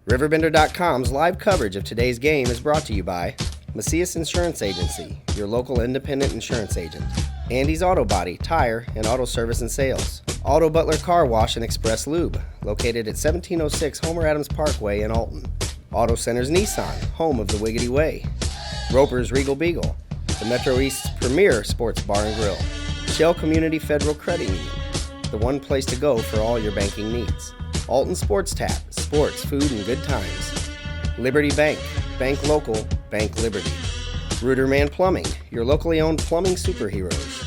RiverBender.com's live coverage of today's game is brought to you by MVCHA Insurance Agency, your local independent insurance agent. Andy's Auto Body, Tire, and Auto Service and Sales. Auto Butler Car Wash and Express Lube, located at 1706 Homer Adams Parkway in Alton. Auto Centers Nissan, home of the Wiggity Way. Roper's Regal Beagle, the Metro East's premier sports bar and grill. Shell Community Federal Credit Union, the one place to go for all your banking needs. Alton Sports Tap, sports, food, and good times. Liberty Bank, bank local, bank Liberty. Ruderman Plumbing, your locally owned plumbing superheroes.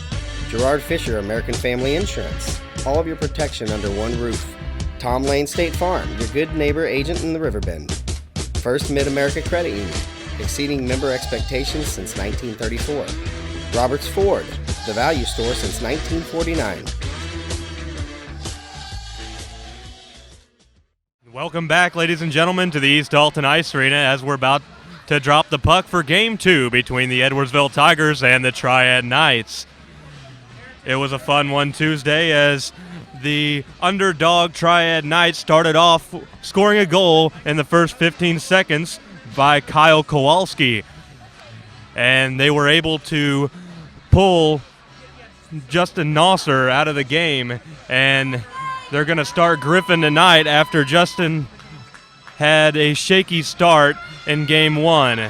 Gerard Fisher, American Family Insurance, all of your protection under one roof. Tom Lane State Farm, your good neighbor agent in the Riverbend. First Mid-America Credit Union, exceeding member expectations since 1934. Roberts Ford, the value store since 1949. Welcome back, ladies and gentlemen, to the East Alton Ice Arena as we're about to drop the puck for Game 2 between the Edwardsville Tigers and the Triad Knights. It was a fun one Tuesday as the underdog Triad Knights started off scoring a goal in the first 15 seconds by Kyle Kowalski. And they were able to pull Justin Nosser out of the game, and they're going to start Griffin tonight after Justin had a shaky start in Game 1.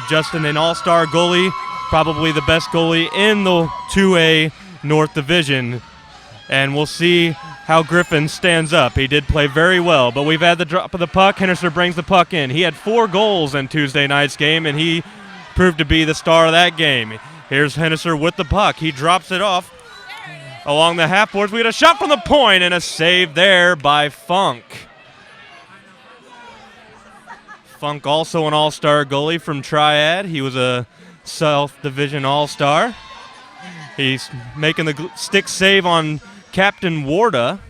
Justin, an all-star goalie, probably the best goalie in the 2A North Division. And we'll see how Griffin stands up. He did play very well, but we've had the drop of the puck. Hennister brings the puck in. He had 4 goals in Tuesday night's game, and he proved to be the star of that game. Here's Hennister with the puck. He drops it off along the half boards. We had a shot from the point and a save there by Funk. Funk also an all-star goalie from Triad. He was a South Division all-star. He's making the stick save on Captain Warda,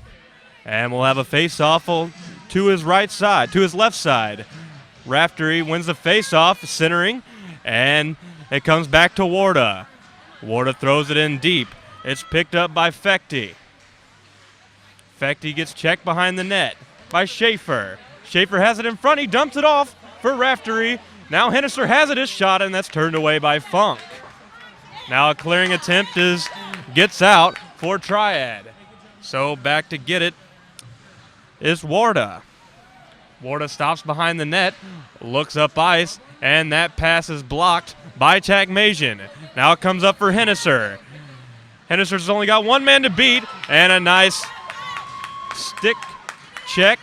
and we'll have a face-off to his right side, to his left side. Raftery wins the face-off, centering, and it comes back to Warda. Warda throws it in deep. It's picked up by Fechty. Fechty gets checked behind the net by Schaefer. Schaefer has it in front. He dumps it off for Raftery. Now Hennister has it, his shot, and that's turned away by Funk. Now a clearing attempt gets out for Triad. So back to get it is Warda. Warda stops behind the net, looks up ice, and that pass is blocked by Takmazian. Now it comes up for Hennister. Hennister's only got one man to beat, and a nice stick check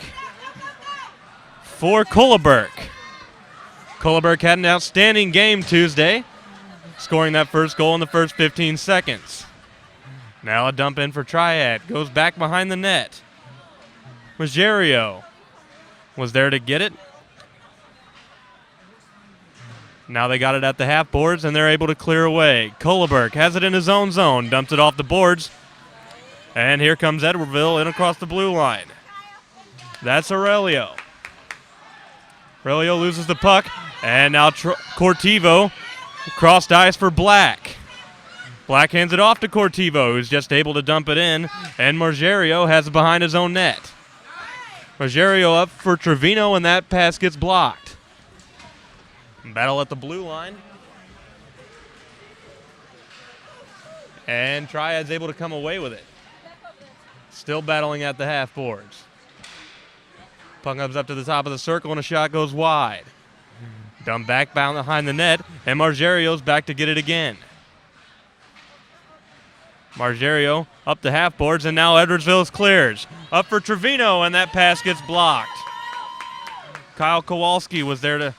for Kuliberg. Kuliberg had an outstanding game Tuesday, scoring that first goal in the first 15 seconds. Now a dump in for Triad. Goes back behind the net. Ruggiero was there to get it. Now they got it at the half boards, and they're able to clear away. Kuliberg has it in his own zone. Dumps it off the boards. And here comes Edwardsville in across the blue line. That's Aurelio. Aurelio loses the puck. And now Cortivo crossed ice for Black. Black hands it off to Cortivo, who's just able to dump it in, and Margerio has it behind his own net. Margerio up for Trevino, and that pass gets blocked. Battle at the blue line. And Triad's able to come away with it. Still battling at the half boards. Puck comes up to the top of the circle, and a shot goes wide. Dump back behind the net, and Margerio's back to get it again. Margerio up the half boards, and now Edwardsville clears. Up for Trevino, and that pass gets blocked. Kyle Kowalski was there to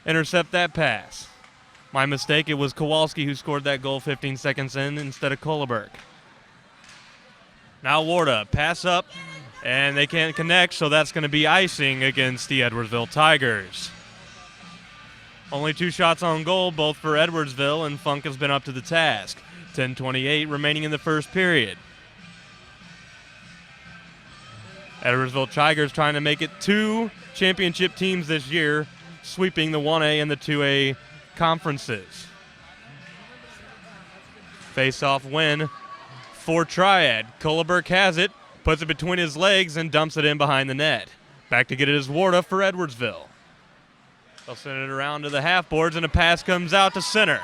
intercept that pass. My mistake, it was Kowalski who scored that goal 15 seconds in instead of Kuliberg. Now Warda, pass up, and they can't connect, so that's going to be icing against the Edwardsville Tigers. Only 2 shots on goal, both for Edwardsville, and Funk has been up to the task. 10:28 remaining in the first period. Edwardsville Tigers trying to make it 2 championship teams this year, sweeping the 1A and the 2A conferences. Face-off win for Triad. Kuliberg has it, puts it between his legs, and dumps it in behind the net. Back to get it is Warda for Edwardsville. They'll send it around to the half boards, and a pass comes out to center.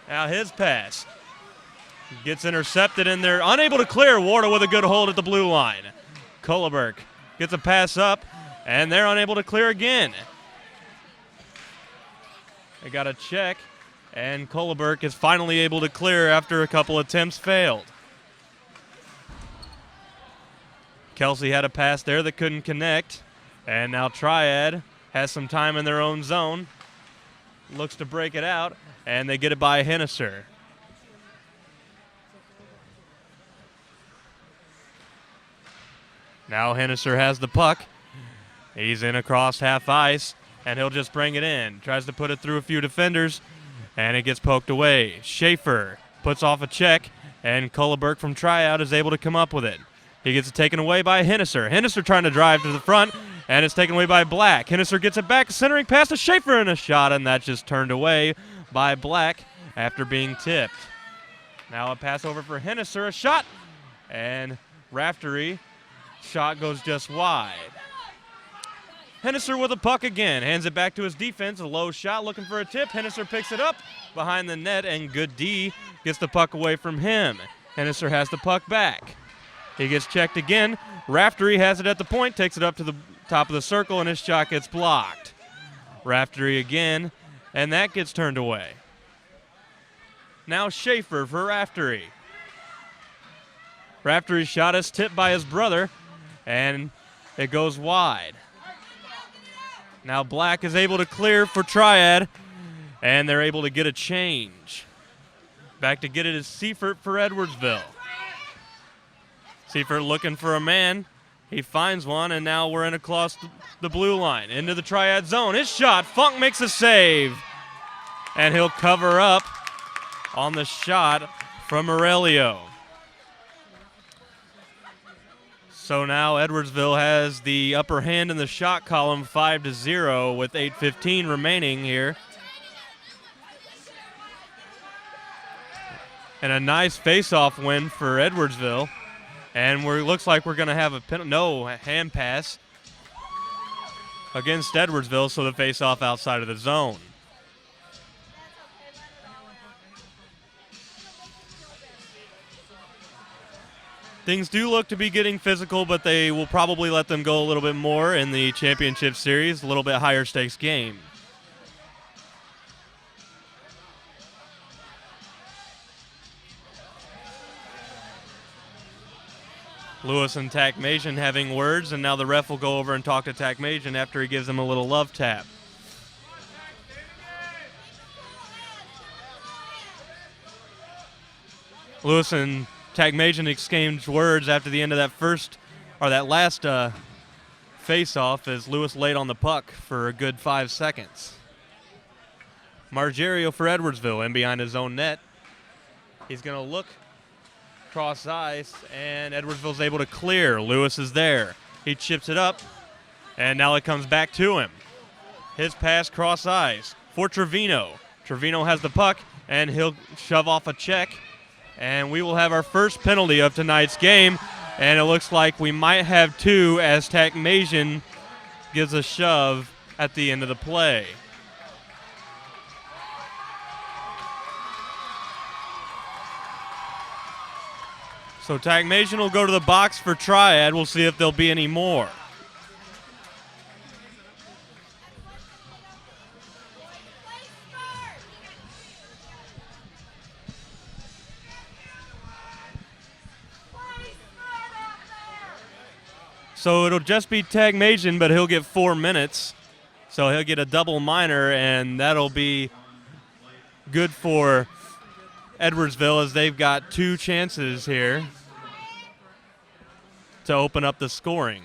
Now his pass gets intercepted, and they're unable to clear. Warda with a good hold at the blue line. Kohlberg gets a pass up, and they're unable to clear again. They got a check, and Kohlberg is finally able to clear after a couple attempts failed. Kelsey had a pass there that couldn't connect, and now Triad has some time in their own zone. Looks to break it out, and they get it by Henniser. Now Henniser has the puck. He's in across half ice, and he'll just bring it in. Tries to put it through a few defenders, and it gets poked away. Schaefer puts off a check, and Kohlberg from Triad is able to come up with it. He gets it taken away by Henniser. Henniser trying to drive to the front, and it's taken away by Black. Henniser gets it back, centering pass to Schaefer, and a shot, and that's just turned away by Black after being tipped. Now a pass over for Henniser, a shot, and Raftery. Shot goes just wide. Henniser with a puck again, hands it back to his defense, a low shot looking for a tip. Henniser picks it up behind the net, and Good D gets the puck away from him. Henniser has the puck back. He gets checked again. Raftery has it at the point, takes it up to the top of the circle, and his shot gets blocked. Raftery again, and that gets turned away. Now Schaefer for Raftery. Raftery's shot is tipped by his brother, and it goes wide. Now Black is able to clear for Triad, and they're able to get a change. Back to get it is Seifert for Edwardsville. Seifert looking for a man. He finds one, and now we're in across the blue line. Into the Triad zone. His shot. Funk makes a save. And he'll cover up on the shot from Aurelio. So now Edwardsville has the upper hand in the shot column 5-0 with 8:15 remaining here. And a nice face-off win for Edwardsville. And looks like we're going to have a hand pass against Edwardsville, so the face-off outside of the zone. Things do look to be getting physical, but they will probably let them go a little bit more in the championship series, a little bit higher stakes game. Lewis and Takmajian having words, and now the ref will go over and talk to Takmajian after he gives him a little love tap. Lewis and Takmajian exchanged words after the end of that last face-off as Lewis laid on the puck for a good 5 seconds. Margerio for Edwardsville in behind his own net. He's going to look cross ice, and Edwardsville's able to clear. Lewis is there. He chips it up, and now it comes back to him. His pass cross ice for Trevino. Trevino has the puck, and he'll shove off a check, and we will have our first penalty of tonight's game, and it looks like we might have two as Takmajian gives a shove at the end of the play. So Takmajian will go to the box for Triad. We'll see if there'll be any more. So it'll just be Takmajian, but he'll get 4 minutes. So he'll get a double minor, and that'll be good for Edwardsville as they've got 2 chances here to open up the scoring.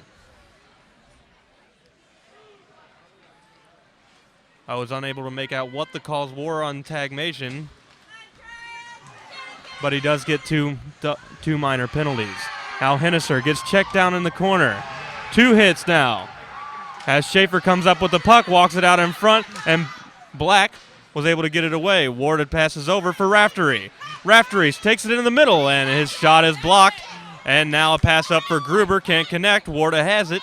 I was unable to make out what the calls were on Takmajian, but he does get two minor penalties. Now Henniser gets checked down in the corner. 2 hits now. As Schaefer comes up with the puck, walks it out in front, and Black was able to get it away. Warded passes over for Raftery. Raftery takes it in the middle, and his shot is blocked. And now a pass up for Gruber. Can't connect. Warda has it.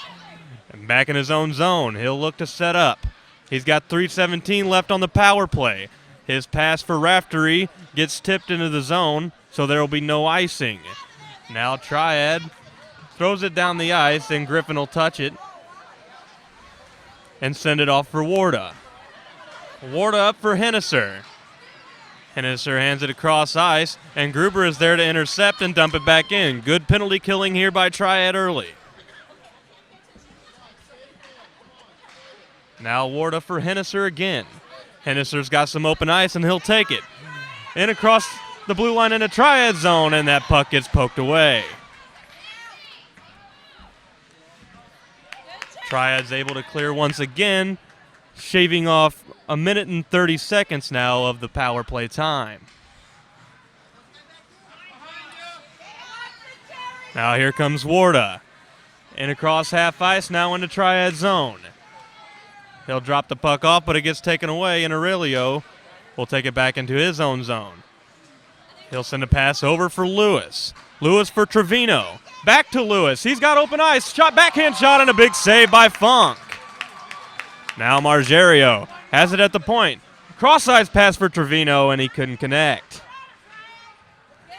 Back in his own zone. He'll look to set up. He's got 3:17 left on the power play. His pass for Raftery gets tipped into the zone, so there will be no icing. Now Triad throws it down the ice, and Griffin will touch it and send it off for Warda. Warda up for Henniser. Henniser hands it across ice, and Gruber is there to intercept and dump it back in. Good penalty killing here by Triad early. Now Warda for Henniser again. Henniser's got some open ice, and he'll take it. In across the blue line into Triad zone, and that puck gets poked away. Triad's able to clear once again, shaving off 1 minute and 30 seconds now of the power play time. Now here comes Warda. In across half ice, now into Triad zone. He'll drop the puck off, but it gets taken away, and Aurelio will take it back into his own zone. He'll send a pass over for Lewis. Lewis for Trevino. Back to Lewis. He's got open ice. Backhand shot, and a big save by Funk. Now Margerio has it at the point. Cross-ice pass for Trevino, and he couldn't connect.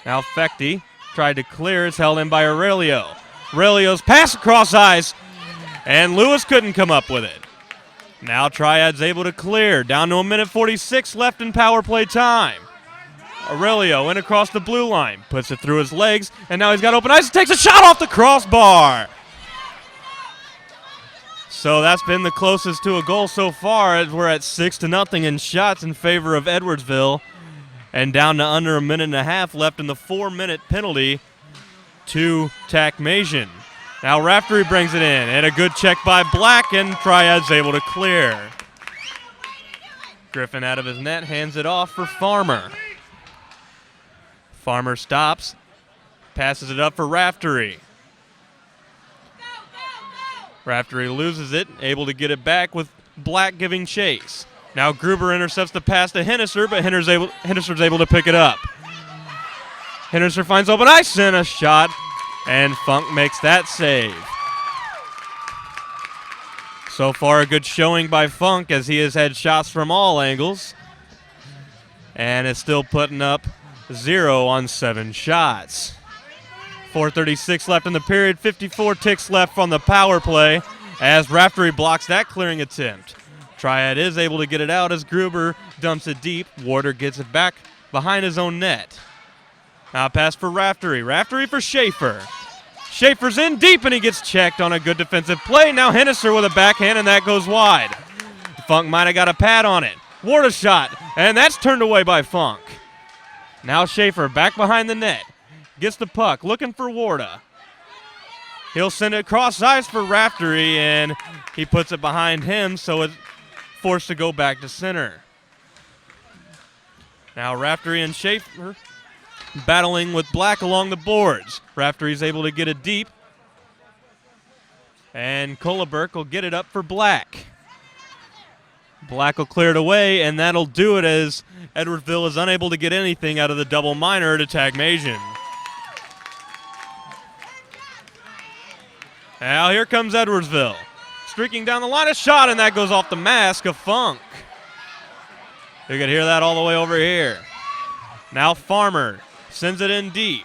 Now Fechty tried to clear. It's held in by Aurelio. Aurelio's pass across ice, and Lewis couldn't come up with it. Now Triad's able to clear. Down to 1 minute 46 left in power play time. Aurelio in across the blue line. Puts it through his legs, and now he's got open ice. He takes a shot off the crossbar. So that's been the closest to a goal so far, as we're at 6-0 in shots in favor of Edwardsville, and down to under 1.5 minutes left in the 4-minute penalty to Takmasian. Now Raftery brings it in, and a good check by Black, and Triad's able to clear. Griffin out of his net, hands it off for Farmer. Farmer stops, passes it up for Raftery. Raftery loses it, able to get it back with Black giving chase. Now Gruber intercepts the pass to Henniser, but Henniser's able to pick it up. Henniser finds open ice and a shot, and Funk makes that save. So far, a good showing by Funk, as he has had shots from all angles, and is still putting up 0 on 7 shots. 4:36 left in the period, 54 ticks left from the power play, as Raftery blocks that clearing attempt. Triad is able to get it out as Gruber dumps it deep. Warder gets it back behind his own net. Now pass for Raftery. Raftery for Schaefer. Schaefer's in deep, and he gets checked on a good defensive play. Now Henniser with a backhand, and that goes wide. Funk might have got a pad on it. Warda shot, and that's turned away by Funk. Now Schaefer back behind the net. Gets the puck, looking for Warda. He'll send it across ice for Raftery, and he puts it behind him, so it's forced to go back to center. Now Raftery and Schaefer battling with Black along the boards. Raftery's able to get it deep, and Koloberg will get it up for Black. Black will clear it away, and that'll do it, as Edwardsville is unable to get anything out of the double minor to Takmasian. Now here comes Edwardsville. Streaking down the line, a shot, and that goes off the mask of Funk. You can hear that all the way over here. Now Farmer sends it in deep.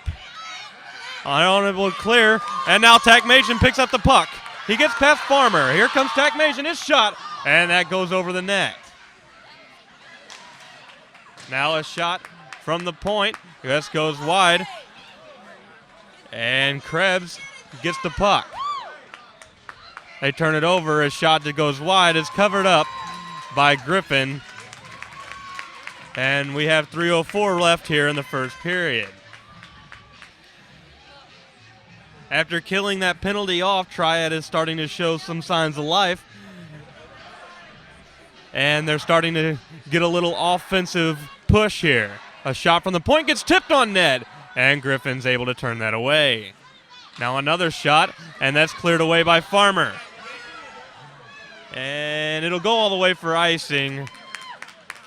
Unable to clear, and now Takmasian picks up the puck. He gets past Farmer. Here comes Takmasian, his shot, and that goes over the net. Now a shot from the point. This goes wide, and Krebs gets the puck. They turn it over. A shot that goes wide is covered up by Griffin. And we have 3:04 left here in the first period. After killing that penalty off, Triad is starting to show some signs of life. And they're starting to get a little offensive push here. A shot from the point gets tipped on net, and Griffin's able to turn that away. Now another shot, and that's cleared away by Farmer. And it'll go all the way for icing,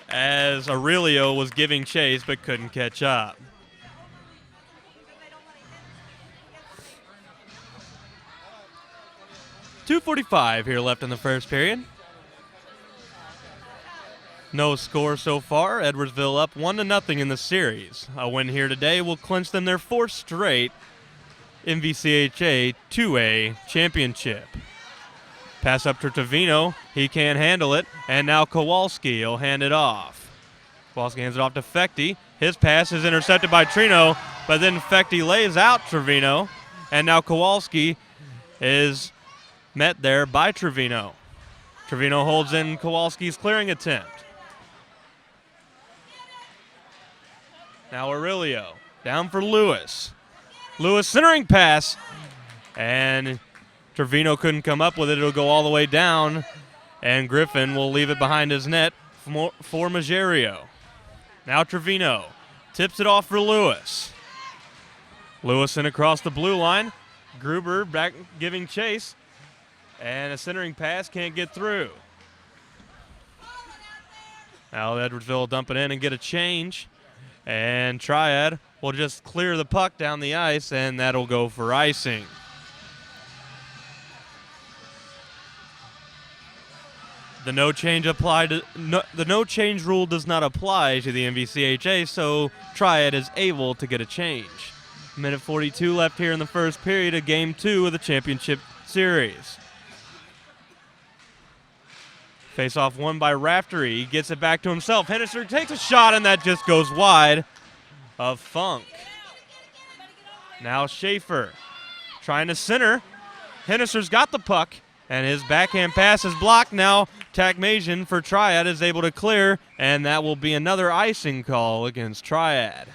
as Aurelio was giving chase but couldn't catch up. 2:45 here left in the first period. No score so far. Edwardsville up 1-0 in the series. A win here today will clinch them their 4th straight MVCHA 2A championship. Pass up to Trevino. He can't handle it. And now Kowalski will hand it off. Kowalski hands it off to Fechty. His pass is intercepted by Trino, but then Fechty lays out Trevino. And now Kowalski is met there by Trevino. Trevino holds in Kowalski's clearing attempt. Now Aurelio down for Lewis. Lewis centering pass, and Trevino couldn't come up with it. It'll go all the way down, and Griffin will leave it behind his net for Magerio. Now Trevino tips it off for Lewis. Lewis in across the blue line. Gruber back giving chase, and a centering pass can't get through. Now Edwardsville will dump it in and get a change. And Triad will just clear the puck down the ice, and that'll go for icing. The no change rule does not apply to the MVCHA, so Triad is able to get a change. Minute 42 left here in the first period of Game 2 of the championship series. Face-off won by Raftery. He gets it back to himself. Hennister takes a shot, and that just goes wide of Funk. Now Schaefer trying to center. Hennister's got the puck, and his backhand pass is blocked. Now Takmajian for Triad is able to clear, and that will be another icing call against Triad.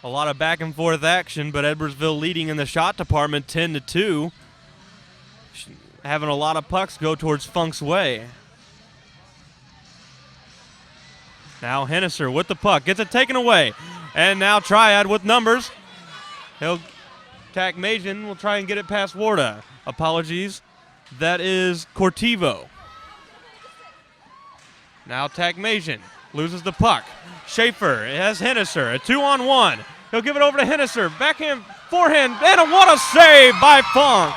A lot of back and forth action, but Edwardsville leading in the shot department 10-2. Having a lot of pucks go towards Funk's way. Now Hennister with the puck, gets it taken away. And now Triad with numbers. Takmajian will try and get it past Warda. Apologies, that is Cortivo. Now Takmajian loses the puck. Schaefer has Hennister, a 2-on-1. He'll give it over to Hennister. Backhand, forehand, and what a save by Funk.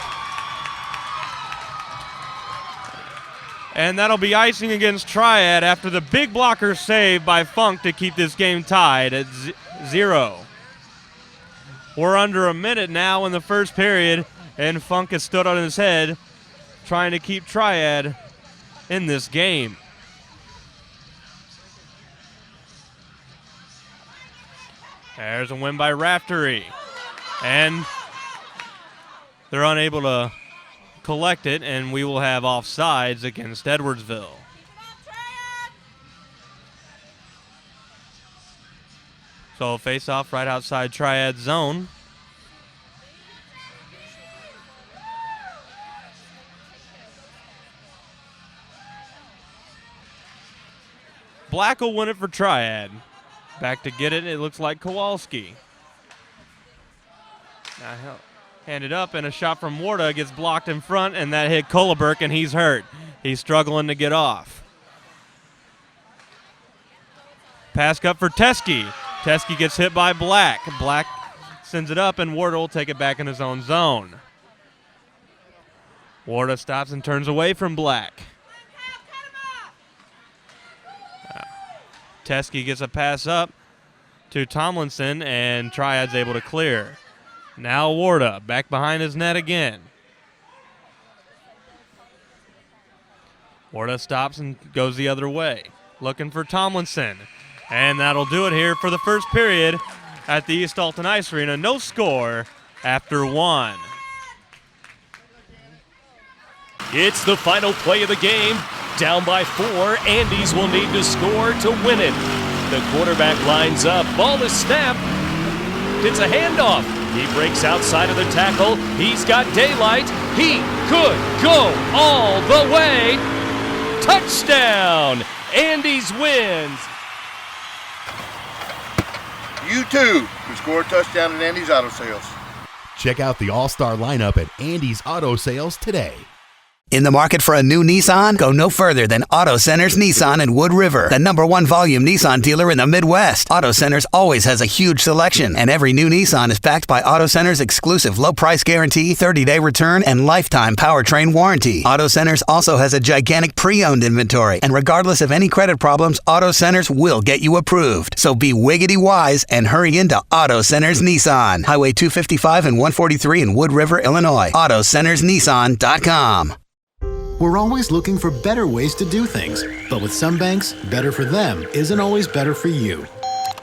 And that'll be icing against Triad after the big blocker save by Funk to keep this game tied at 0. We're under a minute now in the first period, and Funk has stood on his head trying to keep Triad in this game. There's a win by Raftery. And they're unable to collect it, and we will have offsides against Edwardsville. So face-off right outside Triad zone. Black will win it for Triad. Back to get it, it looks like Kowalski. Now he'll hand it up, and a shot from Warda gets blocked in front, and that hit Koloberg, and he's hurt. He's struggling to get off. Pass cut for Teskey. Teskey gets hit by Black. Black sends it up, and Warda will take it back in his own zone. Warda stops and turns away from Black. Teskey gets a pass up to Tomlinson, and Triad's able to clear. Now Warda back behind his net again. Warda stops and goes the other way, looking for Tomlinson. And that'll do it here for the first period at the East Alton Ice Arena. No score after 1. It's the final play of the game. Down by 4, Andes will need to score to win it. The quarterback lines up, ball is snapped. It's a handoff. He breaks outside of the tackle. He's got daylight. He could go all the way. Touchdown! Andes wins. You too can score a touchdown at Andy's Auto Sales. Check out the all-star lineup at Andy's Auto Sales today. In the market for a new Nissan? Go no further than Auto Center's Nissan in Wood River, the #1 volume Nissan dealer in the Midwest. Auto Center's always has a huge selection, and every new Nissan is backed by Auto Center's exclusive low price guarantee, 30-day return, and lifetime powertrain warranty. Auto Center's also has a gigantic pre-owned inventory, and regardless of any credit problems, Auto Center's will get you approved. So be wiggity wise and hurry into Auto Center's Nissan. Highway 255 and 143 in Wood River, Illinois. AutoCentersNissan.com. We're always looking for better ways to do things. But with some banks, better for them isn't always better for you.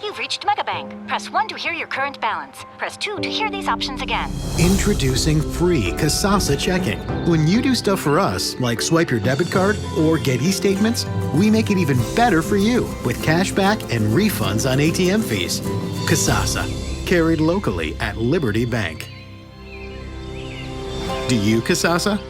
You've reached MegaBank. Press 1 to hear your current balance. Press 2 to hear these options again. Introducing free Kasasa checking. When you do stuff for us, like swipe your debit card or get e-statements, we make it even better for you with cash back and refunds on ATM fees. Kasasa, carried locally at Liberty Bank. Do you Kasasa?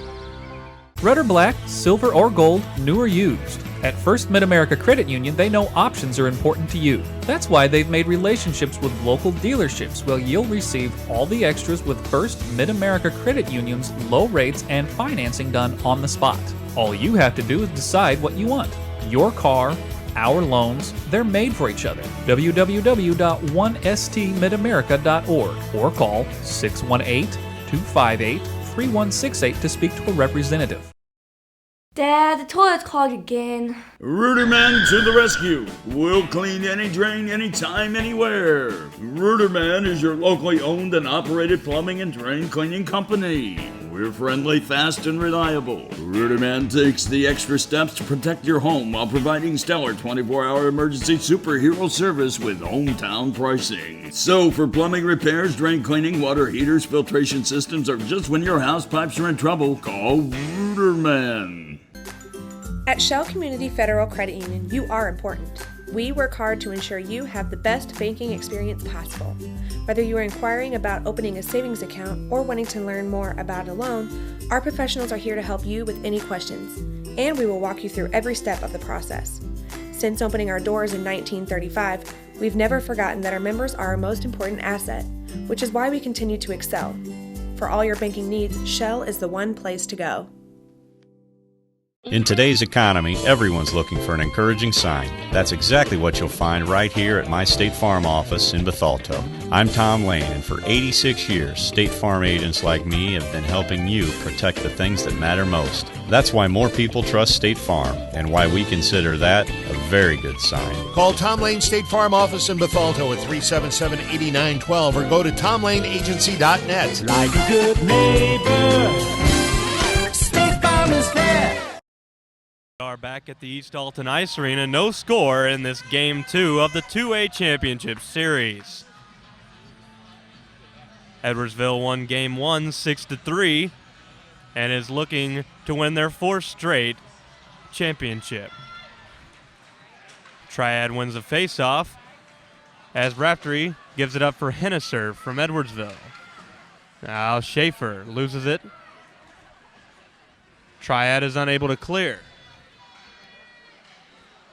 Red or black, silver or gold, new or used. At First Mid-America Credit Union, they know options are important to you. That's why they've made relationships with local dealerships where you'll receive all the extras with First Mid-America Credit Union's low rates and financing done on the spot. All you have to do is decide what you want. Your car, our loans, they're made for each other. www.1stmidamerica.org or call 618-258-3168 to speak to a representative. Dad, the toilet's clogged again. Rooterman to the rescue. We'll clean any drain, anytime, anywhere. Rooterman is your locally owned and operated plumbing and drain cleaning company. We're friendly, fast, and reliable. Rooterman takes the extra steps to protect your home while providing stellar 24-hour emergency superhero service with hometown pricing. So for plumbing repairs, drain cleaning, water heaters, filtration systems, or just when your house pipes are in trouble, call Rooterman. At Shell Community Federal Credit Union, you are important. We work hard to ensure you have the best banking experience possible. Whether you are inquiring about opening a savings account or wanting to learn more about a loan, our professionals are here to help you with any questions, and we will walk you through every step of the process. Since opening our doors in 1935, we've never forgotten that our members are our most important asset, which is why we continue to excel. For all your banking needs, Shell is the one place to go. In today's economy, everyone's looking for an encouraging sign. That's exactly what you'll find right here at my State Farm office in Bethalto. I'm Tom Lane, and for 86 years, State Farm agents like me have been helping you protect the things that matter most. That's why more people trust State Farm, and why we consider that a very good sign. Call Tom Lane State Farm office in Bethalto at 377-8912 or go to tomlaneagency.net. Like a good neighbor, State Farm is there. We are back at the East Alton Ice Arena. No score in this Game 2 of the 2A Championship Series. Edwardsville won Game 1 6-3 and is looking to win their fourth straight championship. Triad wins the face-off as Raftery gives it up for Henniser from Edwardsville. Now Schaefer loses it. Triad is unable to clear.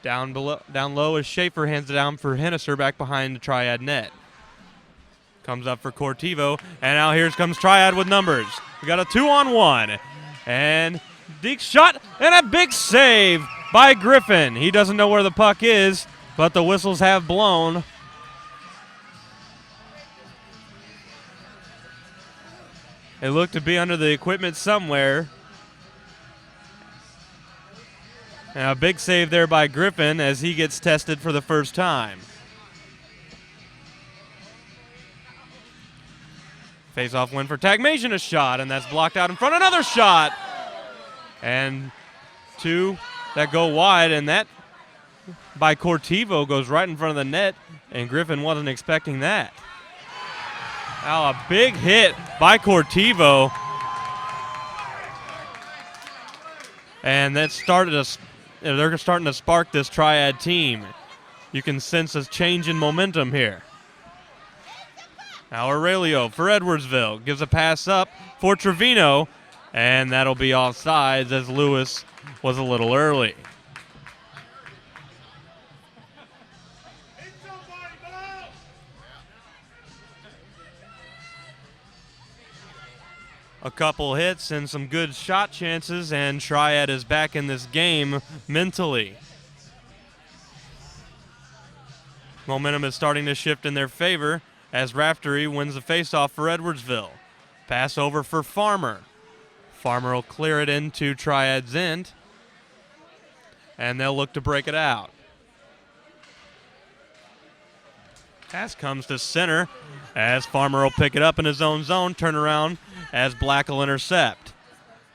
Down low as Schaefer hands it down for Henniser back behind the Triad net. Comes up for Cortivo, and now here comes Triad with numbers. We got a 2-on-1, and Deke's shot, and a big save by Griffin. He doesn't know where the puck is, but the whistles have blown. It looked to be under the equipment somewhere. And a big save there by Griffin as he gets tested for the first time. Face-off win for Tagmasian, a shot, and that's blocked out in front. Another shot! And two that go wide, and that by Cortivo goes right in front of the net, and Griffin wasn't expecting that. Now a big hit by Cortivo. And that started they're starting to spark this Triad team. You can sense a change in momentum here. Now Aurelio for Edwardsville gives a pass up for Trevino, and that'll be offsides as Lewis was a little early. a couple hits and some good shot chances, and Triad is back in this game mentally. Momentum is starting to shift in their favor as Raftery wins the faceoff for Edwardsville. Pass over for Farmer. Farmer will clear it into Triad's end, and they'll look to break it out. Pass comes to center as Farmer will pick it up in his own zone, turn around as Black will intercept.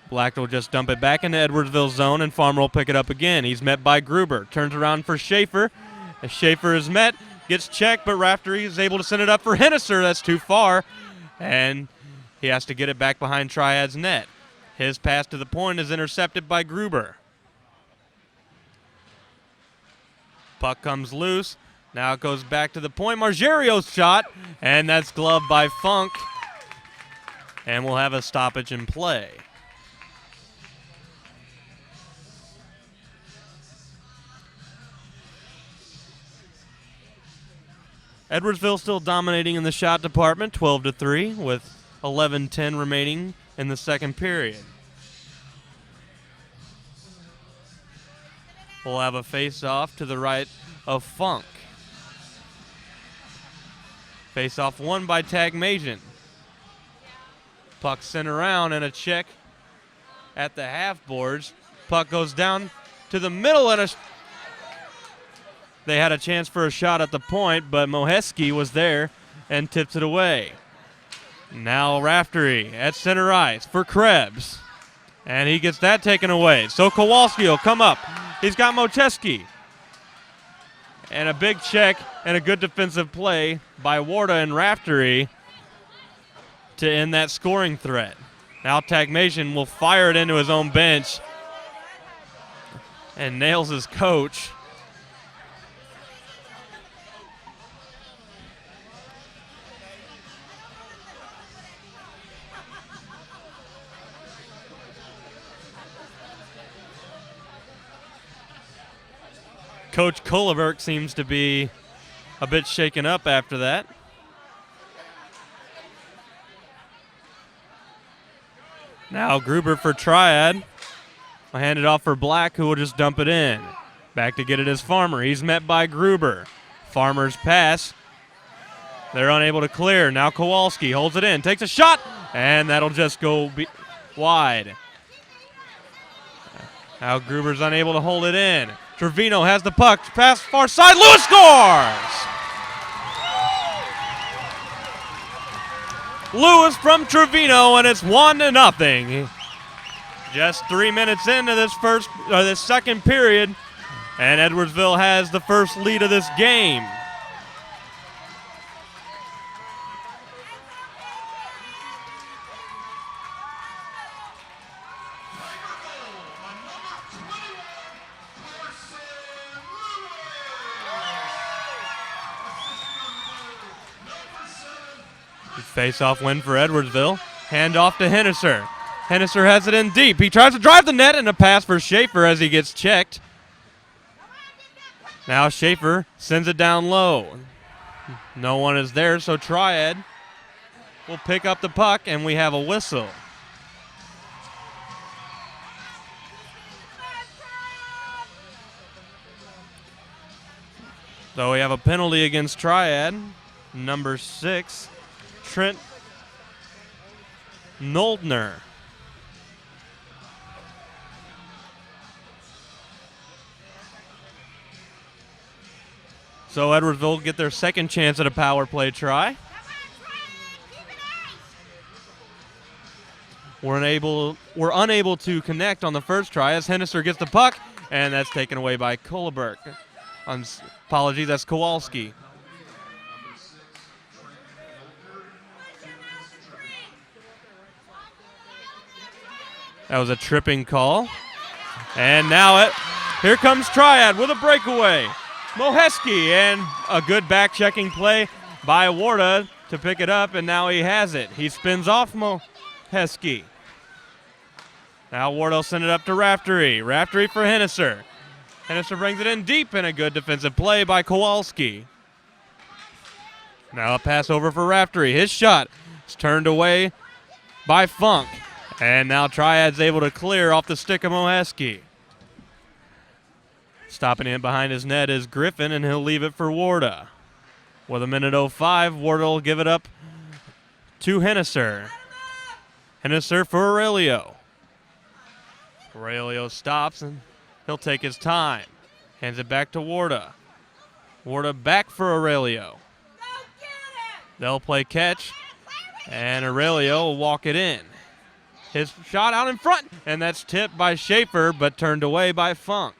Black will just dump it back into Edwardsville's zone, and Farmer will pick it up again. He's met by Gruber. Turns around for Schaefer. As Schaefer is met, gets checked, but Raftery is able to send it up for Hennister. That's too far, and he has to get it back behind Triad's net. His pass to the point is intercepted by Gruber. Puck comes loose. Now it goes back to the point. Margerio's shot, and that's gloved by Funk. And we'll have a stoppage in play. Edwardsville still dominating in the shot department, 12-3, with 11:10 remaining in the second period. We'll have a face-off to the right of Funk. Face-off won by Tagmajian. Puck sent around and a check at the half boards. Puck goes down to the middle and they had a chance for a shot at the point, but Moheski was there and tips it away. Now Raftery at center ice for Krebs. And he gets that taken away. So Kowalski will come up. He's got Mocheski. And a big check and a good defensive play by Warda and Raftery to end that scoring threat. Now Tagmajian will fire it into his own bench and nails his coach. Coach Kolberg seems to be a bit shaken up after that. Now Gruber for Triad. I'll hand it off for Black, who will just dump it in. Back to get it as Farmer. He's met by Gruber. Farmer's pass. They're unable to clear. Now Kowalski holds it in, takes a shot, and that'll just go wide. Now Gruber's unable to hold it in. Trevino has the puck, pass far side, Lewis scores! Lewis from Trevino, and it's 1-0. Just 3 minutes into this second period, and Edwardsville has the first lead of this game. Face-off win for Edwardsville. Hand off to Hennister. Hennister has it in deep. He tries to drive the net, and a pass for Schaefer as he gets checked. Now Schaefer sends it down low. No one is there, so Triad will pick up the puck, and we have a whistle. So we have a penalty against Triad, number 6. Trent Noldner. So Edwardsville get their second chance at a power play try. We're unable to connect on the first try as Hennister gets the puck, and that's taken away by Kolberg. Apologies, that's Kowalski. That was a tripping call. And now here comes Triad with a breakaway. Moheski, and a good back-checking play by Warda to pick it up, and now he has it. He spins off Moheski. Now Warda will send it up to Raftery. Raftery for Hennister. Hennister brings it in deep, and a good defensive play by Kowalski. Now a pass over for Raftery. His shot is turned away by Funk. And now Triad's able to clear off the stick of Moheski. Stopping in behind his net is Griffin, and he'll leave it for Warda. With a minute 05, Warda will give it up to Henniser. Henniser for Aurelio. Aurelio stops, and he'll take his time. Hands it back to Warda. Warda back for Aurelio. They'll play catch, and Aurelio will walk it in. His shot out in front, and that's tipped by Schaefer, but turned away by Funk.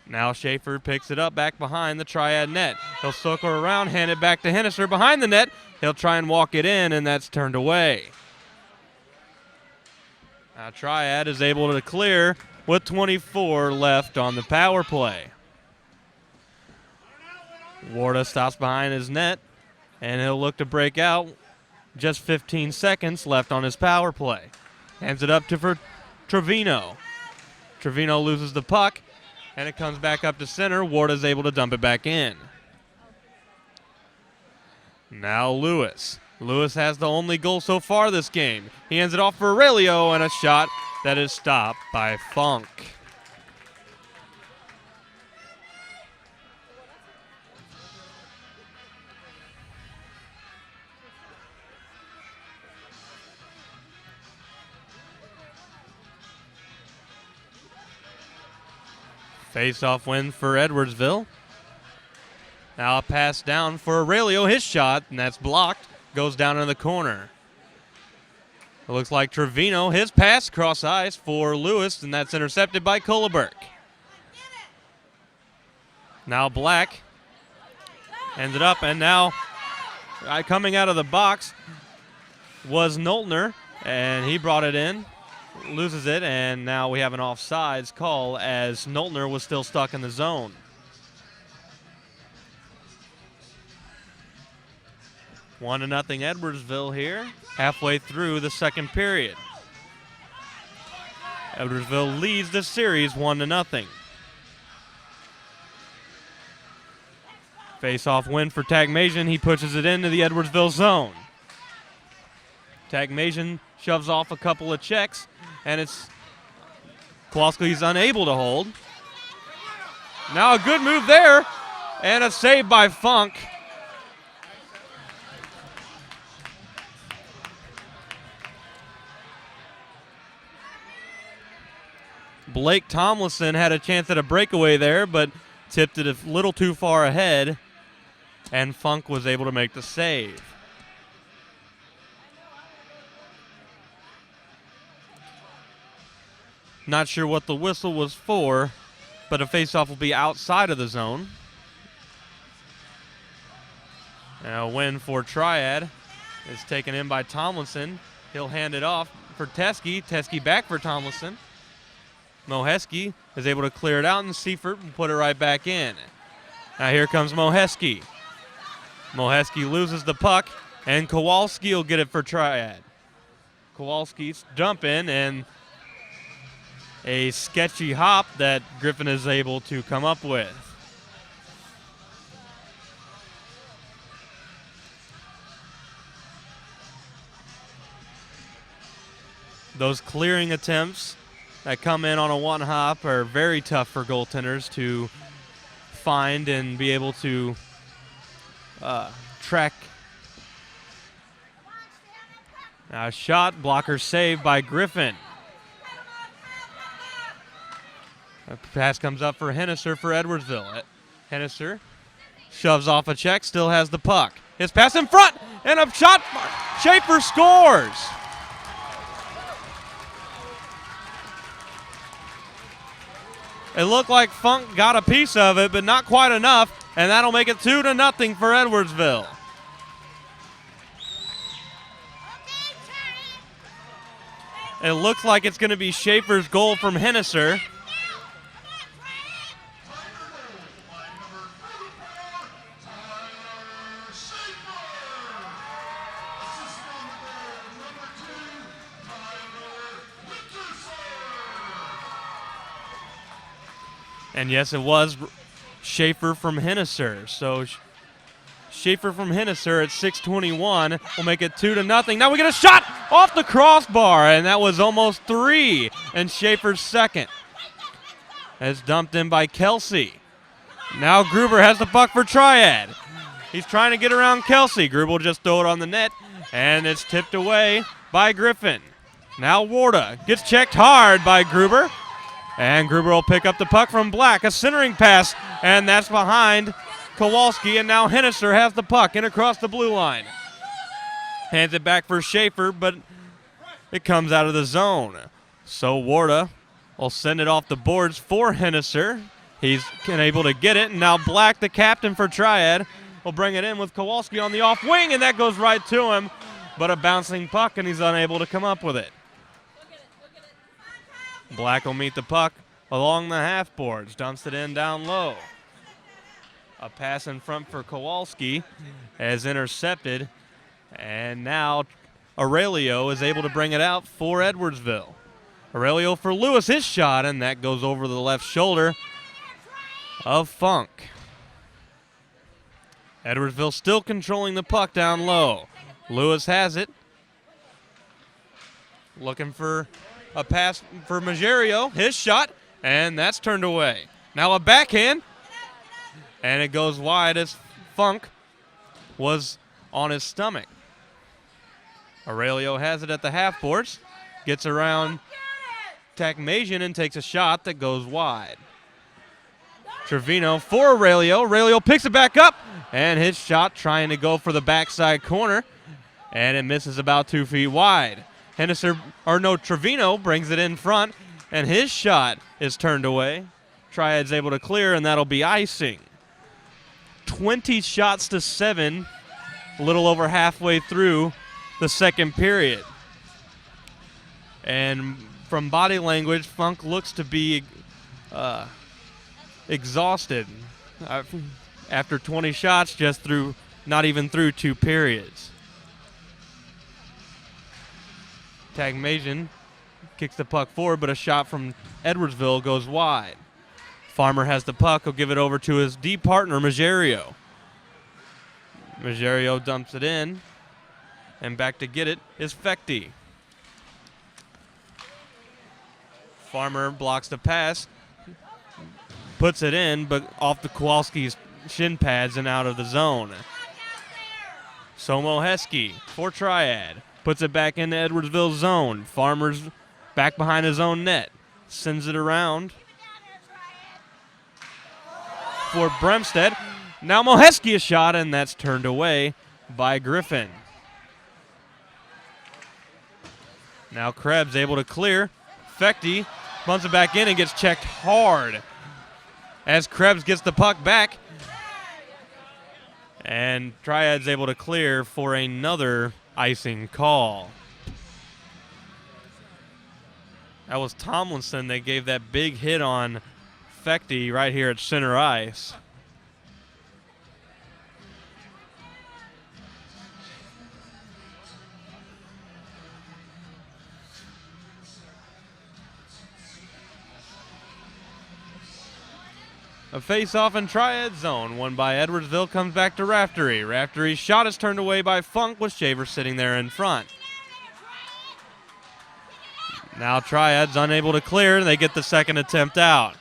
Now Schaefer picks it up back behind the Triad net. He'll circle around, hand it back to Henniser behind the net. He'll try and walk it in, and that's turned away. Now Triad is able to clear with 24 left on the power play. Warda stops behind his net, and he'll look to break out. Just 15 seconds left on his power play. Hands it up to Trevino. Trevino loses the puck, and it comes back up to center. Warda's able to dump it back in. Now Lewis. Lewis has the only goal so far this game. He hands it off for Aurelio, and a shot that is stopped by Funk. Face-off win for Edwardsville. Now a pass down for Aurelio. His shot, and that's blocked, goes down in the corner. It looks like Trevino, his pass cross ice for Lewis, and that's intercepted by Kuliberg. Now Black ends it up, and now coming out of the box was Noltner, and he brought it in. Loses it, and now we have an offsides call as Noltner was still stuck in the zone. 1-0 Edwardsville here, halfway through the second period. Edwardsville leads the series 1-0. Face-off win for Tagmasian. He pushes it into the Edwardsville zone. Tagmasian shoves off a couple of checks, and it's Kowalski's unable to hold. Now a good move there, and a save by Funk. Blake Tomlinson had a chance at a breakaway there, but tipped it a little too far ahead, and Funk was able to make the save. Not sure what the whistle was for, but a faceoff will be outside of the zone. Now a win for Triad is taken in by Tomlinson. He'll hand it off for Teskey. Teskey back for Tomlinson. Moheski is able to clear it out, and Seifert will put it right back in. Now here comes Moheski. Moheski loses the puck, and Kowalski will get it for Triad. Kowalski's dump in, and a sketchy hop that Griffin is able to come up with. Those clearing attempts that come in on a one hop are very tough for goaltenders to find and be able to track. Now a shot, blocker saved by Griffin. A pass comes up for Henniser for Edwardsville. Henniser shoves off a check, still has the puck. His pass in front, and a shot. Schaefer scores. It looked like Funk got a piece of it, but not quite enough, and that'll make it 2-0 for Edwardsville. It looks like it's going to be Schaefer's goal from Henniser. And yes, it was Schaefer from Henniser. So Schaefer from Henniser at 6:21 will make it 2-0. Now we get a shot off the crossbar, and that was almost 3, and Schaefer's second. It's dumped in by Kelsey. Now Gruber has the puck for Triad. He's trying to get around Kelsey. Gruber will just throw it on the net, and it's tipped away by Griffin. Now Warda gets checked hard by Gruber, and Gruber will pick up the puck from Black. A centering pass, and that's behind Kowalski, and now Henniser has the puck in across the blue line. Hands it back for Schaefer, but it comes out of the zone. So Warda will send it off the boards for Henniser. He's able to get it, and now Black, the captain for Triad, will bring it in with Kowalski on the off wing, and that goes right to him, but a bouncing puck, and he's unable to come up with it. Black will meet the puck along the half boards, dumps it in down low. A pass in front for Kowalski as intercepted, and now Aurelio is able to bring it out for Edwardsville. Aurelio for Lewis, his shot, and that goes over the left shoulder of Funk. Edwardsville still controlling the puck down low. Lewis has it. Looking for a pass for Magerio, his shot, and that's turned away. Now a backhand, and it goes wide as Funk was on his stomach. Aurelio has it at the half boards, gets around Takmazian and takes a shot that goes wide. Trevino for Aurelio. Aurelio picks it back up, and his shot trying to go for the backside corner, and it misses about 2 feet wide. Trevino brings it in front, and his shot is turned away. Triad's able to clear, and that'll be icing. 20 shots to 7, a little over halfway through the second period. And from body language, Funk looks to be exhausted after 20 shots not even through 2 periods. Takmazian kicks the puck forward, but a shot from Edwardsville goes wide. Farmer has the puck. He'll give it over to his D partner, Magerio. Magerio dumps it in, and back to get it is Fechty. Farmer blocks the pass, puts it in, but off the Kowalski's shin pads and out of the zone. Somoheski for Triad. Puts it back into Edwardsville's zone. Farmer's back behind his own net. Sends it around for Bremstead. Now Moheski a shot, and that's turned away by Griffin. Now Krebs able to clear. Fechty bunts it back in and gets checked hard as Krebs gets the puck back. And Triad's able to clear for another icing call. That was Tomlinson. They gave that big hit on Fechty right here at center ice. A face-off in Triad zone, won by Edwardsville, comes back to Raftery. Raftery's shot is turned away by Funk with Shaver sitting there in front. Now Triad's unable to clear, and they get the second attempt out.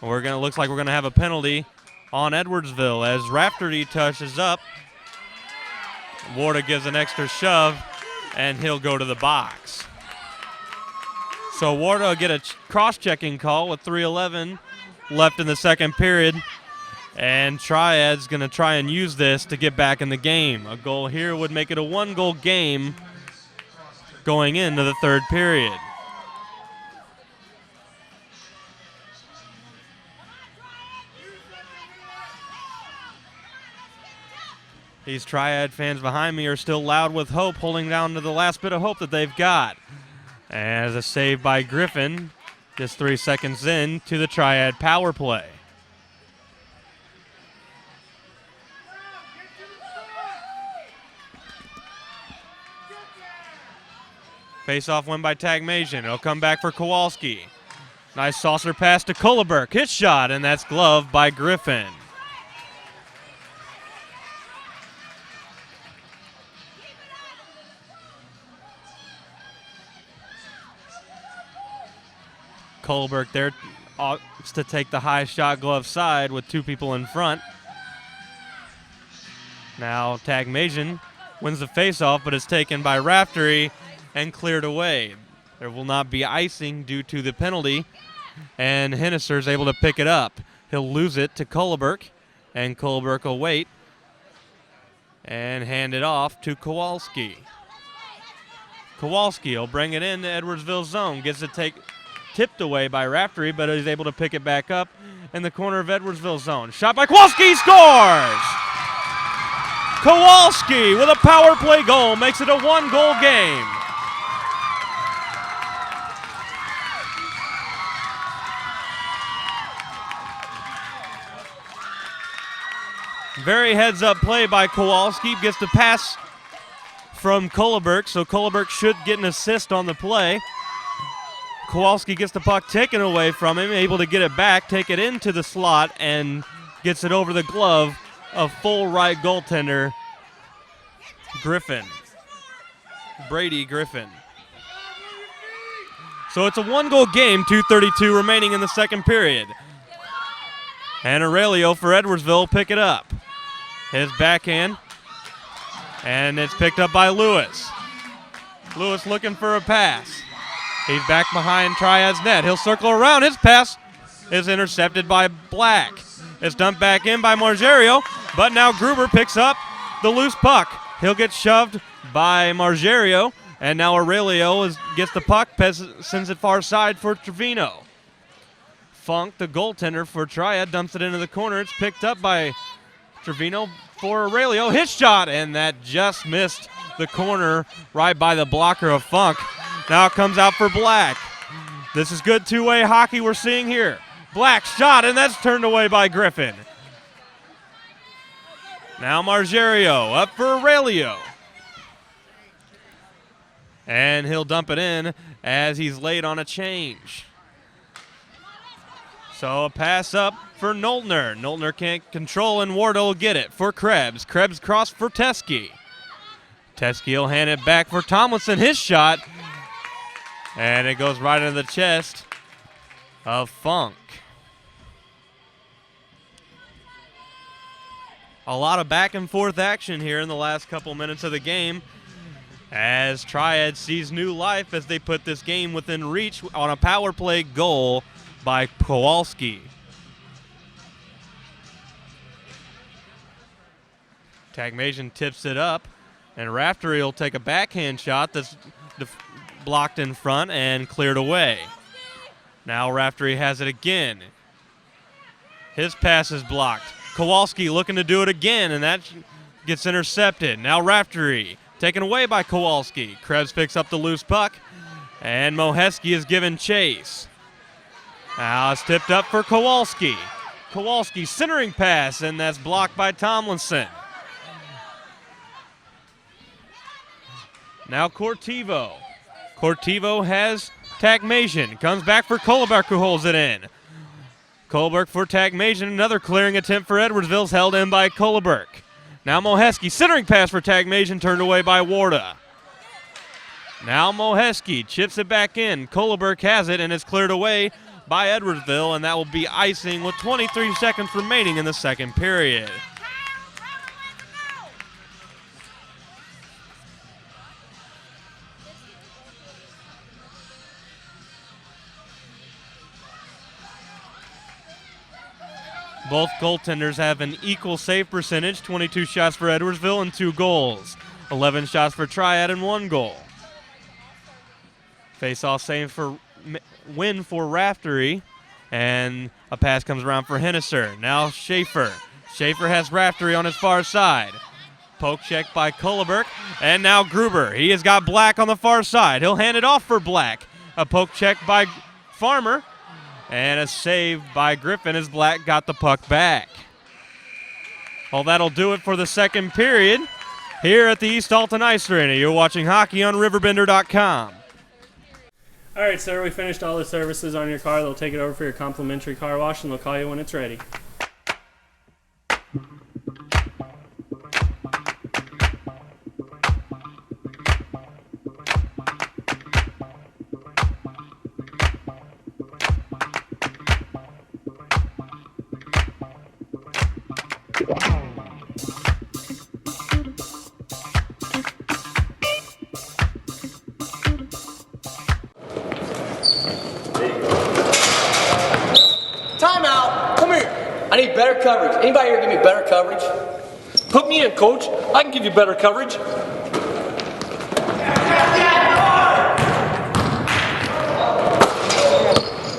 Looks like we're gonna have a penalty on Edwardsville as Raftery touches up. Warda gives an extra shove, and he'll go to the box. So Warda will get a cross-checking call with 3:11 left in the second period, and Triad's going to try and use this to get back in the game. A goal here would make it a 1-goal game going into the third period. These Triad fans behind me are still loud with hope, holding down to the last bit of hope that they've got. As a save by Griffin, just 3 seconds in to the Triad power play. Face-off win by Takmazian. It'll come back for Kowalski. Nice saucer pass to Koloberg. His shot, and that's gloved by Griffin. Kohlberg there opts to take the high shot glove side with 2 people in front. Now Tagmasian wins the faceoff, but is taken by Raftery and cleared away. There will not be icing due to the penalty, and Hennister is able to pick it up. He'll lose it to Kohlberg, and Kohlberg will wait and hand it off to Kowalski. Kowalski will bring it in to Edwardsville zone. Gets it tipped away by Raftery, but is able to pick it back up in the corner of Edwardsville zone. Shot by Kowalski, scores! Kowalski with a power play goal makes it a 1-goal game. Very heads-up play by Kowalski. Gets the pass from Kohlberg, so Kohlberg should get an assist on the play. Kowalski gets the puck taken away from him, able to get it back, take it into the slot, and gets it over the glove of full right goaltender Griffin. Brady Griffin. So it's a 1-goal game, 2:32 remaining in the second period. And Aurelio for Edwardsville pick it up. His backhand, and it's picked up by Lewis. Lewis looking for a pass. He's back behind Triad's net. He'll circle around. His pass is intercepted by Black. It's dumped back in by Margerio, but now Gruber picks up the loose puck. He'll get shoved by Margerio, and now Aurelio gets the puck, sends it far side for Trevino. Funk, the goaltender for Triad, dumps it into the corner. It's picked up by Trevino for Aurelio. His shot, and that just missed the corner right by the blocker of Funk. Now it comes out for Black. This is good two-way hockey we're seeing here. Black shot, and that's turned away by Griffin. Now Margerio up for Aurelio. And he'll dump it in as he's late on a change. So a pass up for Noltner. Noltner can't control, and Wardle will get it for Krebs. Krebs cross for Teskey. Teskey will hand it back for Tomlinson. His shot, and it goes right into the chest of Funk. A lot of back and forth action here in the last couple minutes of the game as Triad sees new life as they put this game within reach on a power play goal by Kowalski. Tagmasian tips it up, and Raftery will take a backhand shot that's blocked in front and cleared away. Now Raftery has it again. His pass is blocked. Kowalski looking to do it again, and that gets intercepted. Now Raftery taken away by Kowalski. Krebs picks up the loose puck, and Moheski is given chase. Now it's tipped up for Kowalski. Kowalski centering pass, and that's blocked by Tomlinson. Now Cortivo. Cortivo has Tagmasian. Comes back for Kohlberg, who holds it in. Kohlberg for Tagmasian. Another clearing attempt for Edwardsville's held in by Kohlberg. Now Moheski. Centering pass for Tagmasian, turned away by Warda. Now Moheski chips it back in. Kohlberg has it, and it's cleared away by Edwardsville, and that will be icing with 23 seconds remaining in the second period. Both goaltenders have an equal save percentage, 22 shots for Edwardsville and 2 goals. 11 shots for Triad and 1 goal. Face-off save for win for Raftery, and a pass comes around for Hennister. Now Schaefer. Schaefer has Raftery on his far side. Poke check by Kohlberg, and now Gruber. He has got Black on the far side. He'll hand it off for Black. A poke check by Farmer, and a save by Griffin as Black got the puck back. Well, that'll do it for the second period here at the East Alton Ice Arena. You're watching hockey on RiverBender.com. All right, sir, we finished all the services on your car. They'll take it over for your complimentary car wash, and they'll call you when it's ready. I need better coverage. Anybody here give me better coverage? Put me in, Coach. I can give you better coverage.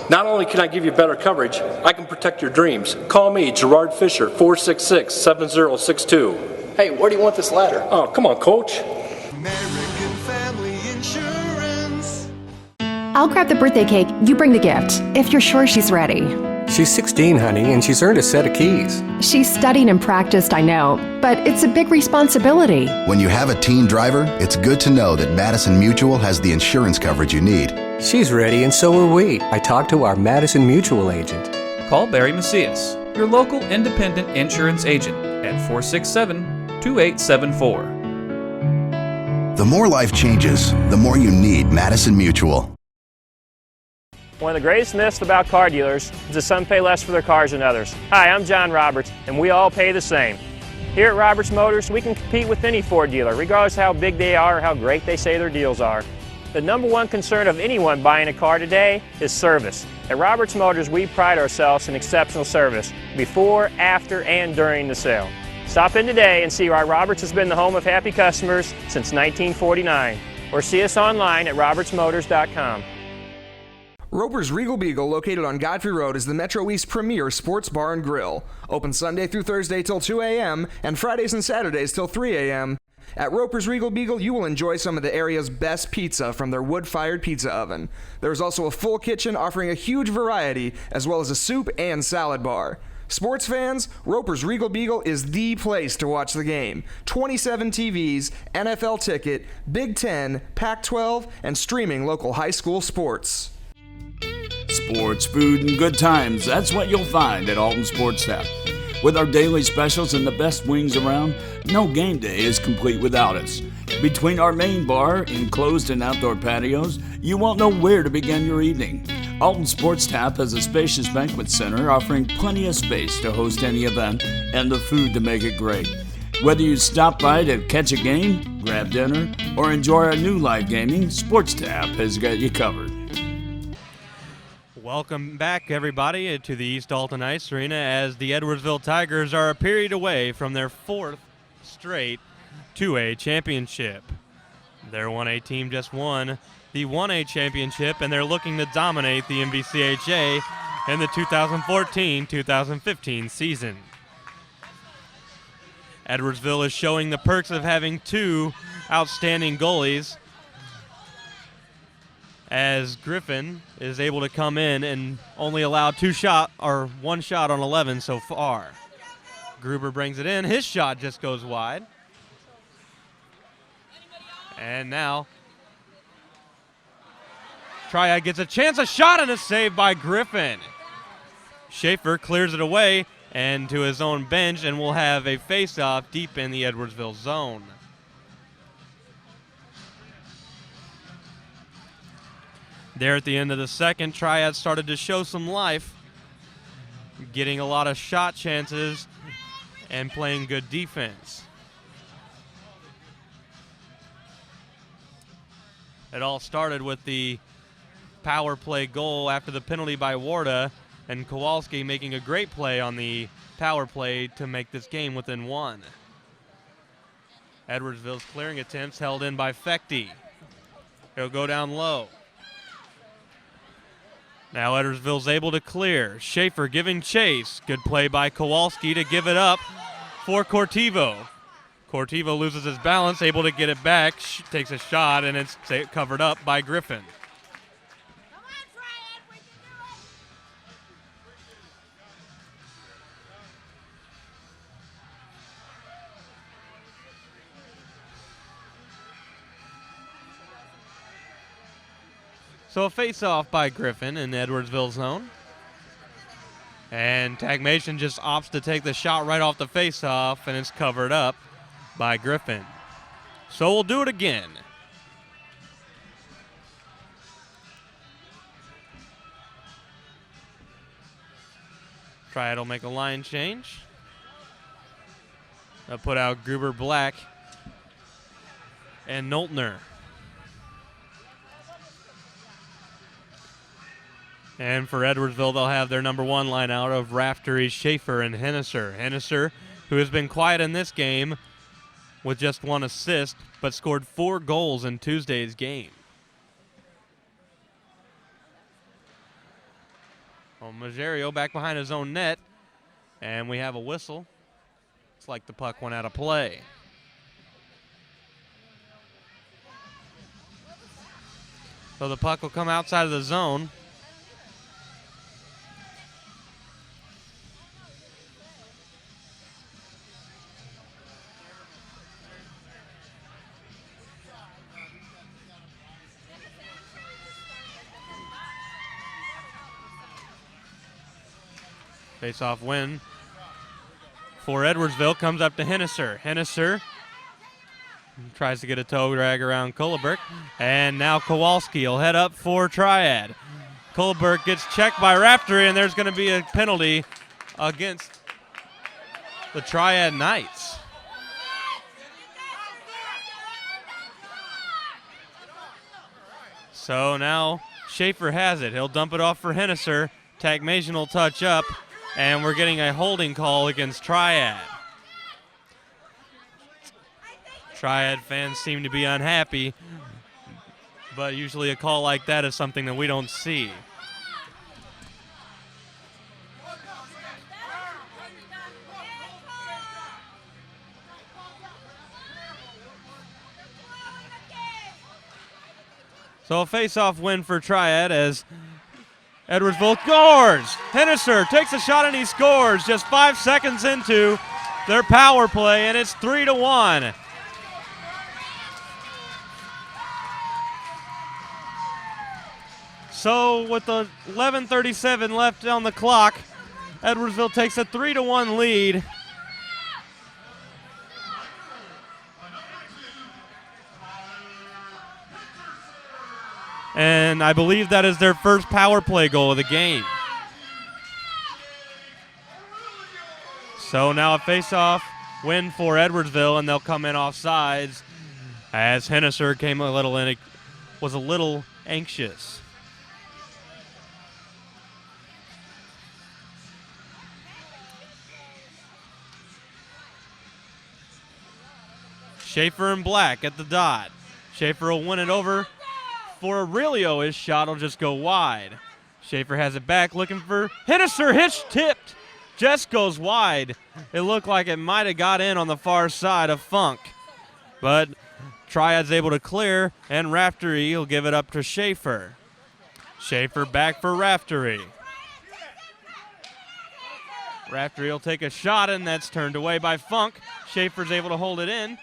Not only can I give you better coverage, I can protect your dreams. Call me, Gerard Fisher, 466-7062. Hey, where do you want this ladder? Oh, come on, Coach. American Family Insurance. I'll grab the birthday cake. You bring the gift, if you're sure she's ready. She's 16, honey, and she's earned a set of keys. She's studied and practiced, I know, but it's a big responsibility. When you have a teen driver, it's good to know that Madison Mutual has the insurance coverage you need. She's ready, and so are we. I talked to our Madison Mutual agent. Call Barry Macias, your local independent insurance agent, at 467-2874. The more life changes, the more you need Madison Mutual. One of the greatest myths about car dealers is that some pay less for their cars than others. Hi, I'm John Roberts, and we all pay the same. Here at Roberts Motors, we can compete with any Ford dealer, regardless of how big they are or how great they say their deals are. The number one concern of anyone buying a car today is service. At Roberts Motors, we pride ourselves in exceptional service before, after, and during the sale. Stop in today and see why Roberts has been the home of happy customers since 1949, or see us online at RiverBender.com. Roper's Regal Beagle, located on Godfrey Road, is the Metro East premier sports bar and grill. Open Sunday through Thursday till 2 a.m. and Fridays and Saturdays till 3 a.m. At Roper's Regal Beagle, you will enjoy some of the area's best pizza from their wood-fired pizza oven. There is also a full kitchen offering a huge variety, as well as a soup and salad bar. Sports fans, Roper's Regal Beagle is the place to watch the game. 27 TVs, NFL ticket, Big Ten, Pac-12, and streaming local high school sports. Sports, food, and good times, that's what you'll find at Alton Sports Tap. With our daily specials and the best wings around, no game day is complete without us. Between our main bar, enclosed and outdoor patios, you won't know where to begin your evening. Alton Sports Tap has a spacious banquet center offering plenty of space to host any event and the food to make it great. Whether you stop by to catch a game, grab dinner, or enjoy our new live gaming, Sports Tap has got you covered. Welcome back, everybody, to the East Alton Ice Arena as the Edwardsville Tigers are a period away from their fourth straight 2A championship. Their 1A team just won the 1A championship, and they're looking to dominate the MVCHA in the 2014-2015 season. Edwardsville is showing the perks of having two outstanding goalies, as Griffin is able to come in and only allow one shot on 11 so far. Gruber brings it in. His shot just goes wide. And now Triad gets a chance, a shot, and a save by Griffin. Schaefer clears it away and to his own bench, and will have a face-off deep in the Edwardsville zone. There at the end of the second, Triad started to show some life, getting a lot of shot chances and playing good defense. It all started with the power play goal after the penalty by Warda, and Kowalski making a great play on the power play to make this game within one. Edwardsville's clearing attempts held in by Fechty. He'll go down low. Now Edwardsville's able to clear. Schaefer giving chase. Good play by Kowalski to give it up for Cortivo. Cortivo loses his balance, able to get it back, takes a shot, and it's covered up by Griffin. So a face-off by Griffin in Edwardsville zone. And Tagmation just opts to take the shot right off the face-off, and it's covered up by Griffin. So we'll do it again. Triad will make a line change. They'll put out Gruber, Black, and Noltner. And for Edwardsville, they'll have their number 1 line out of Raftery, Schaefer, and Henniser. Henniser, who has been quiet in this game with just 1 assist, but scored 4 goals in Tuesday's game. Well, Magerio back behind his own net, and we have a whistle. It's like the puck went out of play. So the puck will come outside of the zone. Face-off win for Edwardsville comes up to Henniser. Henniser tries to get a toe drag around Kuliberg, and now Kowalski will head up for Triad. Kuliberg gets checked by Raftery, and there's going to be a penalty against the Triad Knights. So now Schaefer has it. He'll dump it off for Henniser. Tagmasian will touch up, and we're getting a holding call against Triad. Triad fans seem to be unhappy, but usually a call like that is something that we don't see. So a face-off win for Triad as Edwardsville scores. Henniser takes a shot and he scores just 5 seconds into their power play, and it's 3-1. So with the 11:37 left on the clock, Edwardsville takes a 3-1 lead. And I believe that is their first power play goal of the game. So now a face-off win for Edwardsville, and they'll come in offsides as Henniser was a little anxious. Schaefer and Black at the dot. Schaefer will win it over for Aurelio. His shot will just go wide. Schaefer has it back, looking for Henniser. Hitch tipped, just goes wide. It looked like it might have got in on the far side of Funk, but Triad's able to clear, and Raftery will give it up to Schaefer. Schaefer back for Raftery. Raftery will take a shot, and that's turned away by Funk. Schaefer's able to hold it in,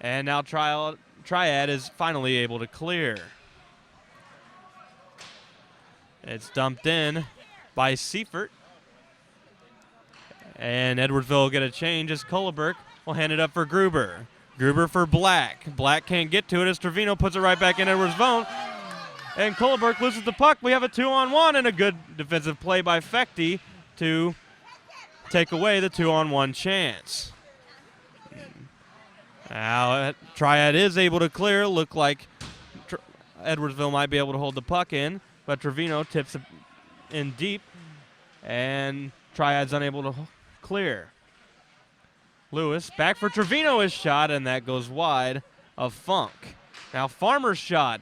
and now Triad is finally able to clear. It's dumped in by Seifert. And Edwardsville will get a change as Kuliberg will hand it up for Gruber. Gruber for Black. Black can't get to it as Trevino puts it right back in Edwardsville. And Kuliberg loses the puck. We have a 2-on-1 and a good defensive play by Fechty to take away the 2-on-1 chance. Now Triad is able to clear. Look like Edwardsville might be able to hold the puck in, but Trevino tips it in deep, and Triad's unable to clear. Lewis back for Trevino, his shot, and that goes wide of Funk. Now Farmer's shot,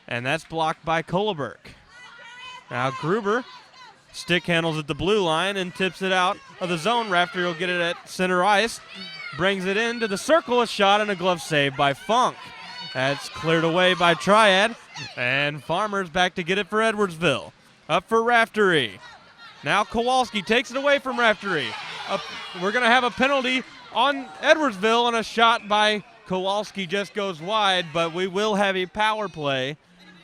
and that's blocked by Kuliberg. Now Gruber stick handles at the blue line and tips it out of the zone. Raftery will get it at center ice. Brings it into the circle, a shot and a glove save by Funk. That's cleared away by Triad, and Farmer's back to get it for Edwardsville. Up for Raftery. Now Kowalski takes it away from Raftery. We're going to have a penalty on Edwardsville, and a shot by Kowalski just goes wide, but we will have a power play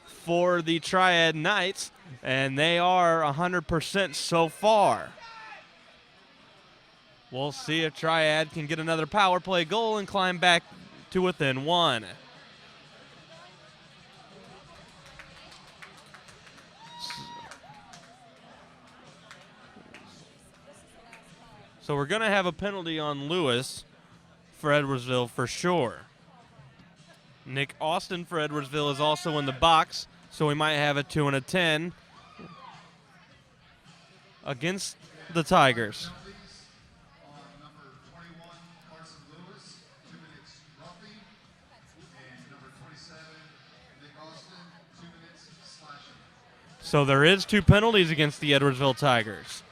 for the Triad Knights, and they are 100% so far. We'll see if Triad can get another power play goal and climb back to within one. So we're going to have a penalty on Lewis for Edwardsville for sure. Nick Austin for Edwardsville is also in the box, so we might have a 2 and a 10. against the Tigers. So there is 2 penalties against the Edwardsville Tigers.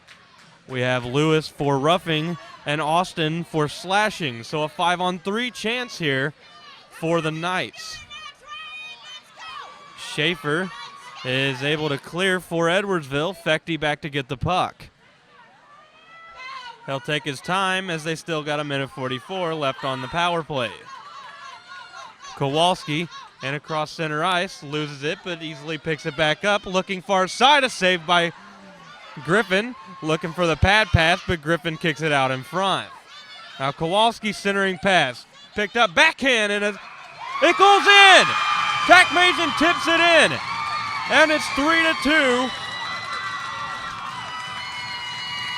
We have Lewis for roughing and Austin for slashing. So a 5-on-3 chance here for the Knights. Schaefer is able to clear for Edwardsville. Fechty back to get the puck. He'll take his time as they still got 1:44 left on the power play. Kowalski and across center ice, loses it, but easily picks it back up. Looking far side, a save by Griffin. Looking for the pad pass, but Griffin kicks it out in front. Now Kowalski centering pass. Picked up backhand, and it goes in! Tack Mason tips it in, and it's 3-2.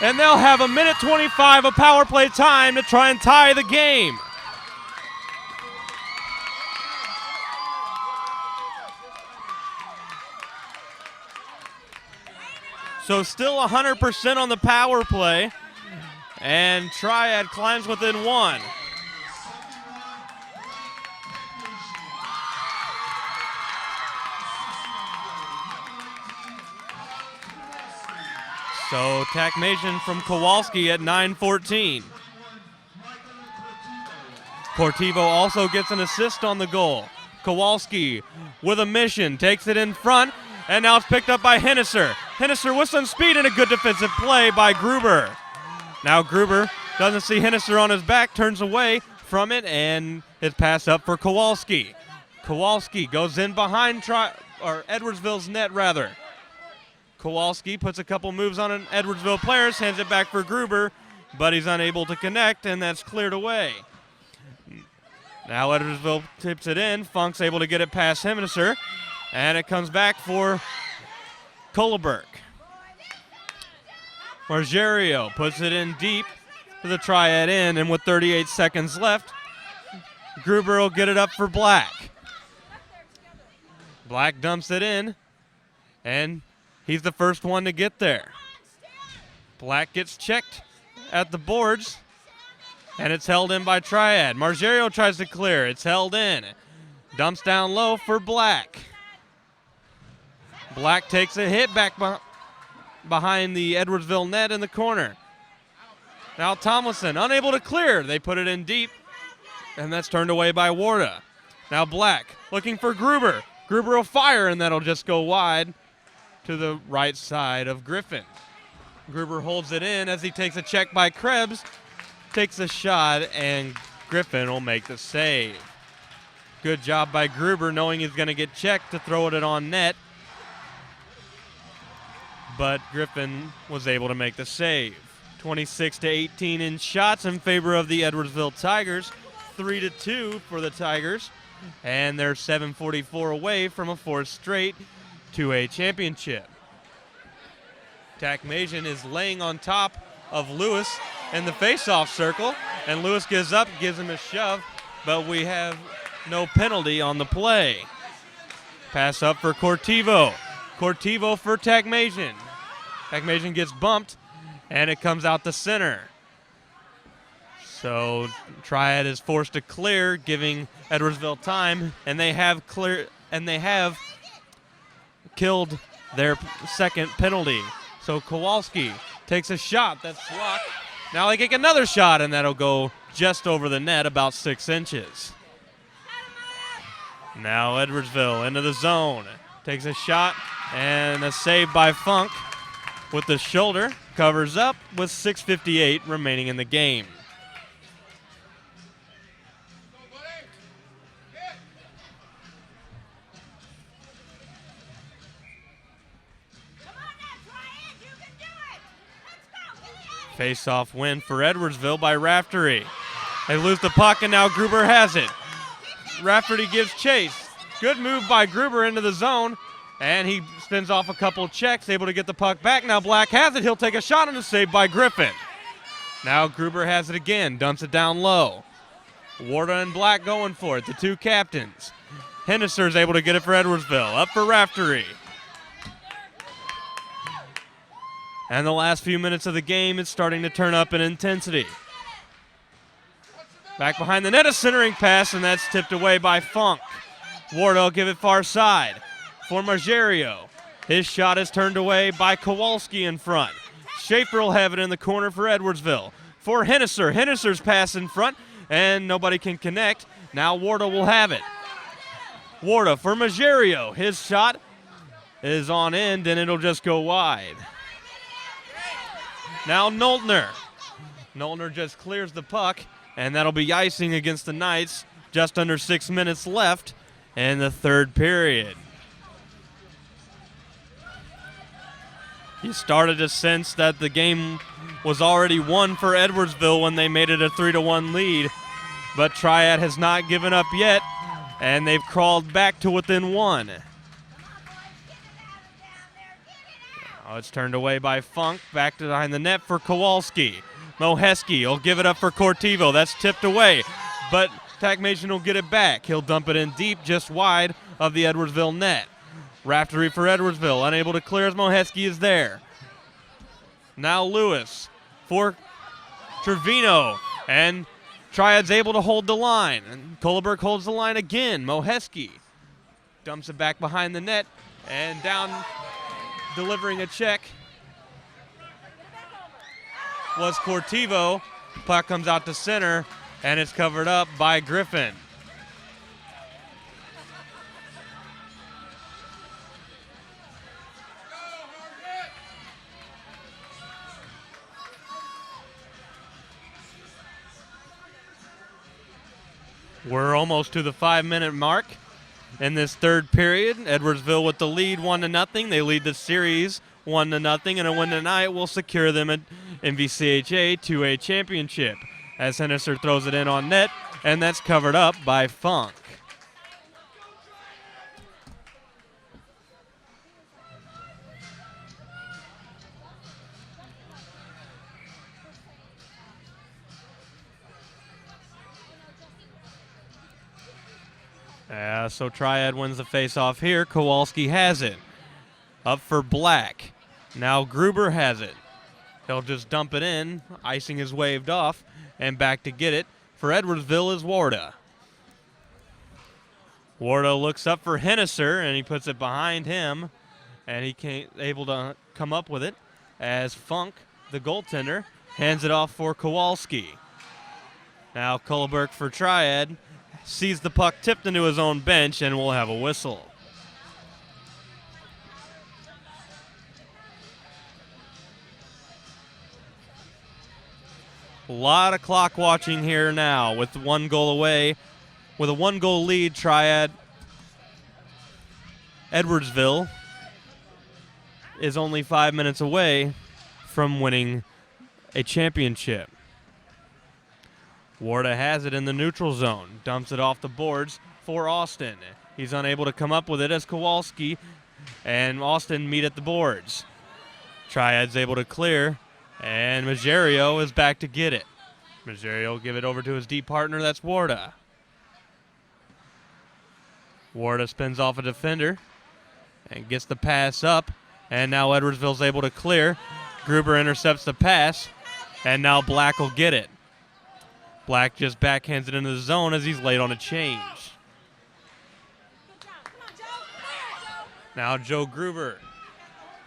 And they'll have 1:25 of power play time to try and tie the game. So still 100% on the power play, and Triad climbs within 1. So Takmasian from Kowalski at 9:14. Cortivo also gets an assist on the goal. Kowalski with a mission, takes it in front, and now it's picked up by Henniser. Henniser with some speed and a good defensive play by Gruber. Now Gruber doesn't see Henniser on his back, turns away from it, and it's passed up for Kowalski. Kowalski goes in behind Edwardsville's net, rather. Kowalski puts a couple moves on an Edwardsville player, hands it back for Gruber, but he's unable to connect, and that's cleared away. Now Edwardsville tips it in. Funk's able to get it past Henniser, and it comes back for Kohlberg. Margerio puts it in deep to the Triad end, and with 38 seconds left, Gruber will get it up for Black. Black dumps it in, and he's the first one to get there. Black gets checked at the boards, and it's held in by Triad. Margerio tries to clear. It's held in. Dumps down low for Black. Black takes a hit back behind the Edwardsville net in the corner. Now Tomlinson unable to clear. They put it in deep, and that's turned away by Warda. Now Black looking for Gruber. Gruber will fire, and that'll just go wide to the right side of Griffin. Gruber holds it in as he takes a check by Krebs, takes a shot, and Griffin will make the save. Good job by Gruber, knowing he's going to get checked, to throw it on net. But Griffin was able to make the save. 26-18 in shots in favor of the Edwardsville Tigers. 3-2 for the Tigers. And they're 7:44 away from a fourth straight 2A championship. Takmasian is laying on top of Lewis in the face-off circle, and Lewis gives up, gives him a shove, but we have no penalty on the play. Pass up for Cortivo. Cortivo for Takmasian. Takmasian gets bumped, and it comes out the center. So Triad is forced to clear, giving Edwardsville time, and they have killed their second penalty. So Kowalski takes a shot. That's blocked. Now they kick another shot, and that'll go just over the net, about 6 inches. Now Edwardsville into the zone. Takes a shot, and a save by Funk with the shoulder. Covers up with 6:58 remaining in the game. Face-off win for Edwardsville by Raftery. They lose the puck, and now Gruber has it. Raftery gives chase. Good move by Gruber into the zone, and he spins off a couple checks, able to get the puck back. Now Black has it. He'll take a shot, and a save by Griffin. Now Gruber has it again, dumps it down low. Warda and Black going for it, the two captains. Henniser's able to get it for Edwardsville. Up for Raftery. And the last few minutes of the game, it's starting to turn up in intensity. Back behind the net, a centering pass, and that's tipped away by Funk. Warda will give it far side for Margerio. His shot is turned away by Kowalski in front. Schaefer will have it in the corner for Edwardsville. For Henniser. Henniser's pass in front, and nobody can connect. Now Warda will have it. Warda for Margerio. His shot is on end, and it'll just go wide. Now Noltner. Noltner just clears the puck, and that'll be icing against the Knights. Just under 6 minutes left in the third period. You started to sense that the game was already won for Edwardsville when they made it a 3-1 lead, but Triad has not given up yet, and they've crawled back to within one. Now it's turned away by Funk, back to behind the net for Kowalski. Moheski will give it up for Cortivo. That's tipped away, but Tacmation will get it back. He'll dump it in deep, just wide of the Edwardsville net. Raftery for Edwardsville, unable to clear as Moheski is there. Now Lewis for Trevino, and Triad's able to hold the line. And Kohleberg holds the line again. Moheski dumps it back behind the net, and down delivering a check was Cortivo. Puck comes out to center, and it's covered up by Griffin. We're almost to the 5-minute mark in this third period. Edwardsville with the lead 1-0. They lead the series 1-0, and a win tonight will secure them an MVCHA 2A championship. As Henniser throws it in on net, and that's covered up by Funk. So Triad wins the face-off here. Kowalski has it. Up for Black. Now Gruber has it. He'll just dump it in. Icing is waved off. And back to get it for Edwardsville is Warda. Warda looks up for Henniser, and he puts it behind him. And he can't able to come up with it as Funk, the goaltender, hands it off for Kowalski. Now Kohleberg for Triad. Sees the puck tipped into his own bench, and will have a whistle. A lot of clock watching here now with 1 goal away. With a 1-goal lead, Triad Edwardsville is only 5 minutes away from winning a championship. Warda has it in the neutral zone. Dumps it off the boards for Austin. He's unable to come up with it as Kowalski and Austin meet at the boards. Triad's able to clear, and Margerio is back to get it. Margerio will give it over to his deep partner, that's Warda. Warda spins off a defender and gets the pass up, and now Edwardsville's able to clear. Gruber intercepts the pass, and now Black will get it. Black just backhands it into the zone as he's late on a change. Now Joe Gruber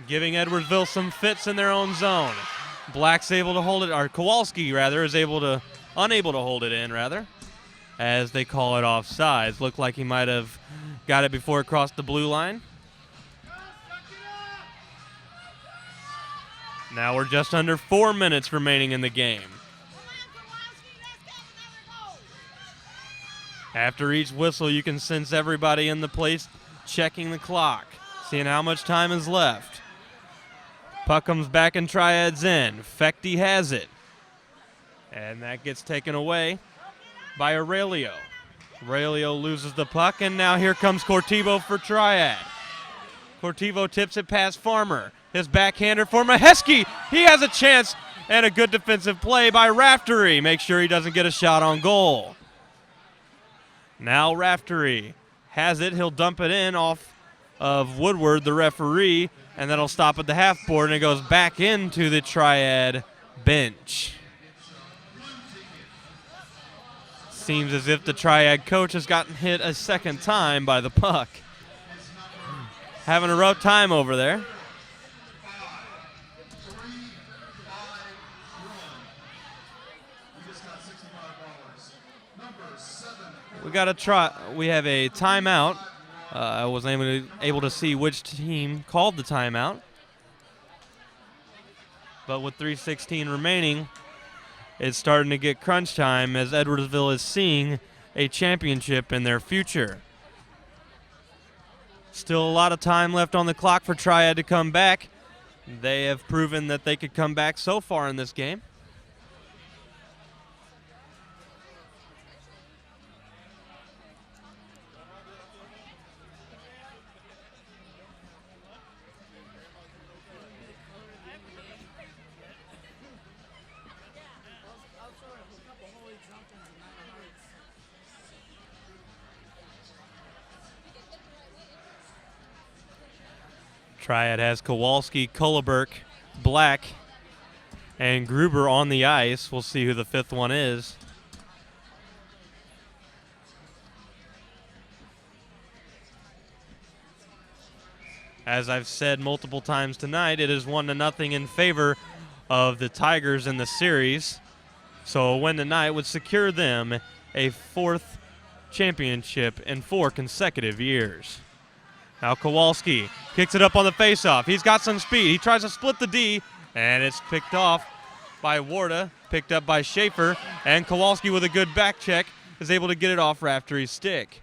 giving Edwardsville some fits in their own zone. Black's able to hold it, or Kowalski rather, is unable to hold it in rather, as they call it offsides. Looked like he might have got it before it crossed the blue line. Now we're just under 4 minutes remaining in the game. After each whistle, you can sense everybody in the place checking the clock, seeing how much time is left. Puck comes back and Triad's in. Fechty has it. And that gets taken away by Aurelio. Aurelio loses the puck, and now here comes Cortivo for Triad. Cortivo tips it past Farmer. His backhander for Moheski. He has a chance, and a good defensive play by Raftery. Make sure he doesn't get a shot on goal. Now Raftery has it. He'll dump it in off of Woodward, the referee, And that'll stop at the half board, and it goes back into the Triad bench. Seems as if the Triad coach has gotten hit a second time by the puck. Having a rough time over there. We have a timeout. I wasn't able to see which team called the timeout. But with 3:16 remaining, it's starting to get crunch time as Edwardsville is seeing a championship in their future. Still a lot of time left on the clock for Triad to come back. They have proven that they could come back so far in this game. Triad has Kowalski, Kuliberk, Black, and Gruber on the ice. We'll see who the fifth one is. As I've said multiple times tonight, it is 1-0 in favor of the Tigers in the series. So a win tonight would secure them a fourth championship in 4 consecutive years. Now Kowalski kicks it up on the faceoff. He's got some speed. He tries to split the D, and it's picked off by Warda, picked up by Schaefer, and Kowalski with a good back check is able to get it off Raftery's stick.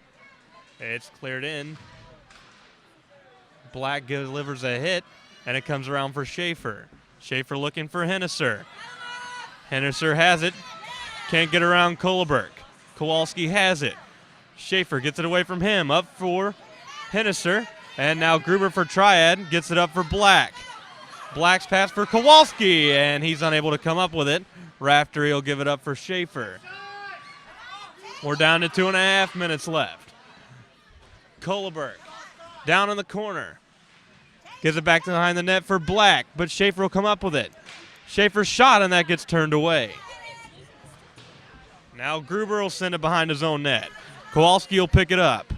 It's cleared in. Black delivers a hit, and it comes around for Schaefer. Schaefer looking for Henniser. Henniser has it. Can't get around Kuliberk. Kowalski has it. Schaefer gets it away from him. Up for Henniser, and now Gruber for Triad gets it up for Black. Black's pass for Kowalski, and he's unable to come up with it. Raftery will give it up for Schaefer. We're down to 2.5 minutes left. Kuliberk down in the corner. Gives it back to behind the net for Black, but Schaefer will come up with it. Schaefer's shot, and that gets turned away. Now Gruber will send it behind his own net. Kowalski will pick it up.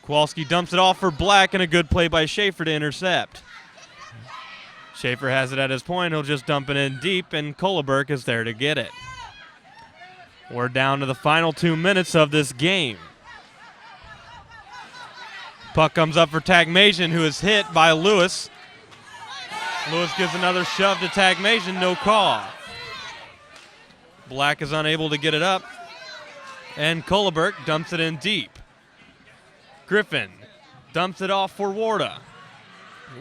Kowalski dumps it off for Black, and a good play by Schaefer to intercept. Schaefer has it at his point. He'll just dump it in deep, and Kuliberk is there to get it. We're down to the final 2 minutes of this game. Puck comes up for Tagmasian, who is hit by Lewis. Lewis gives another shove to Tagmasian, no call. Black is unable to get it up, and Kuliberk dumps it in deep. Griffin dumps it off for Warda.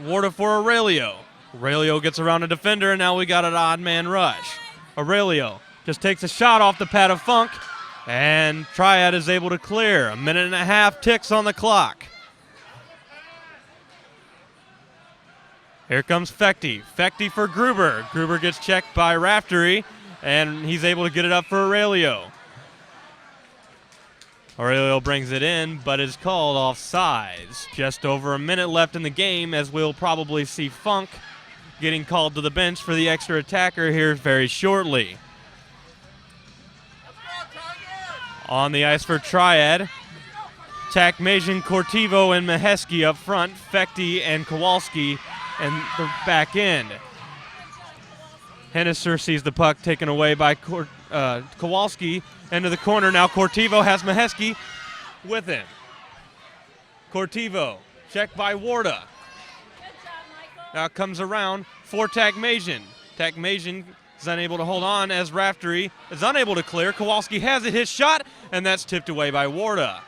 Warda for Aurelio. Aurelio gets around a defender, and now we got an odd man rush. Aurelio just takes a shot off the pad of Funk, and Triad is able to clear. 1.5 minutes ticks on the clock. Here comes Fechty. Fechty for Gruber. Gruber gets checked by Raftery, and he's able to get it up for Aurelio. Aurelio brings it in, but is called offsides. Just over a minute left in the game, as we'll probably see Funk getting called to the bench for the extra attacker here very shortly. On the ice for Triad, Tagmasian, Cortivo, and Maheski up front, Fechty and Kowalski and the back end. Henniser sees the puck taken away by Kowalski into the corner. Now Cortivo has Maheski with him. Cortivo, checked by Warda. Now it comes around for Tagmasian. Tagmasian is unable to hold on as Raftery is unable to clear. Kowalski has it, his shot, and that's tipped away by Warda.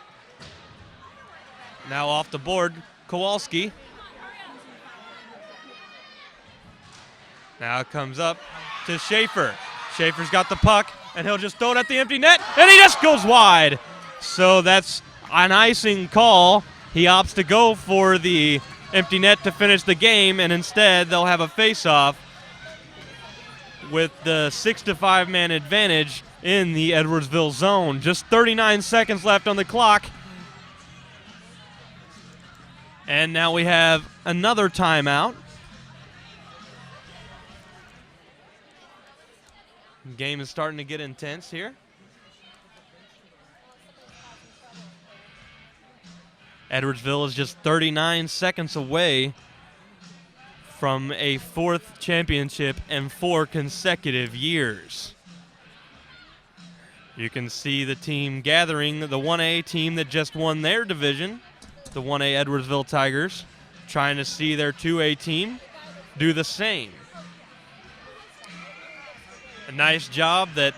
Now off the board, Kowalski. Now it comes up to Schaefer. Schaefer's got the puck, and he'll just throw it at the empty net, and he just goes wide. So that's an icing call. He opts to go for the empty net to finish the game, and instead they'll have a face-off with the 6-5 man advantage in the Edwardsville zone. Just 39 seconds left on the clock. And now we have another timeout. The game is starting to get intense here. Edwardsville is just 39 seconds away from a 4th championship in 4 consecutive years. You can see the team gathering, the 1A team that just won their division, the 1A Edwardsville Tigers, trying to see their 2A team do the same. A nice job that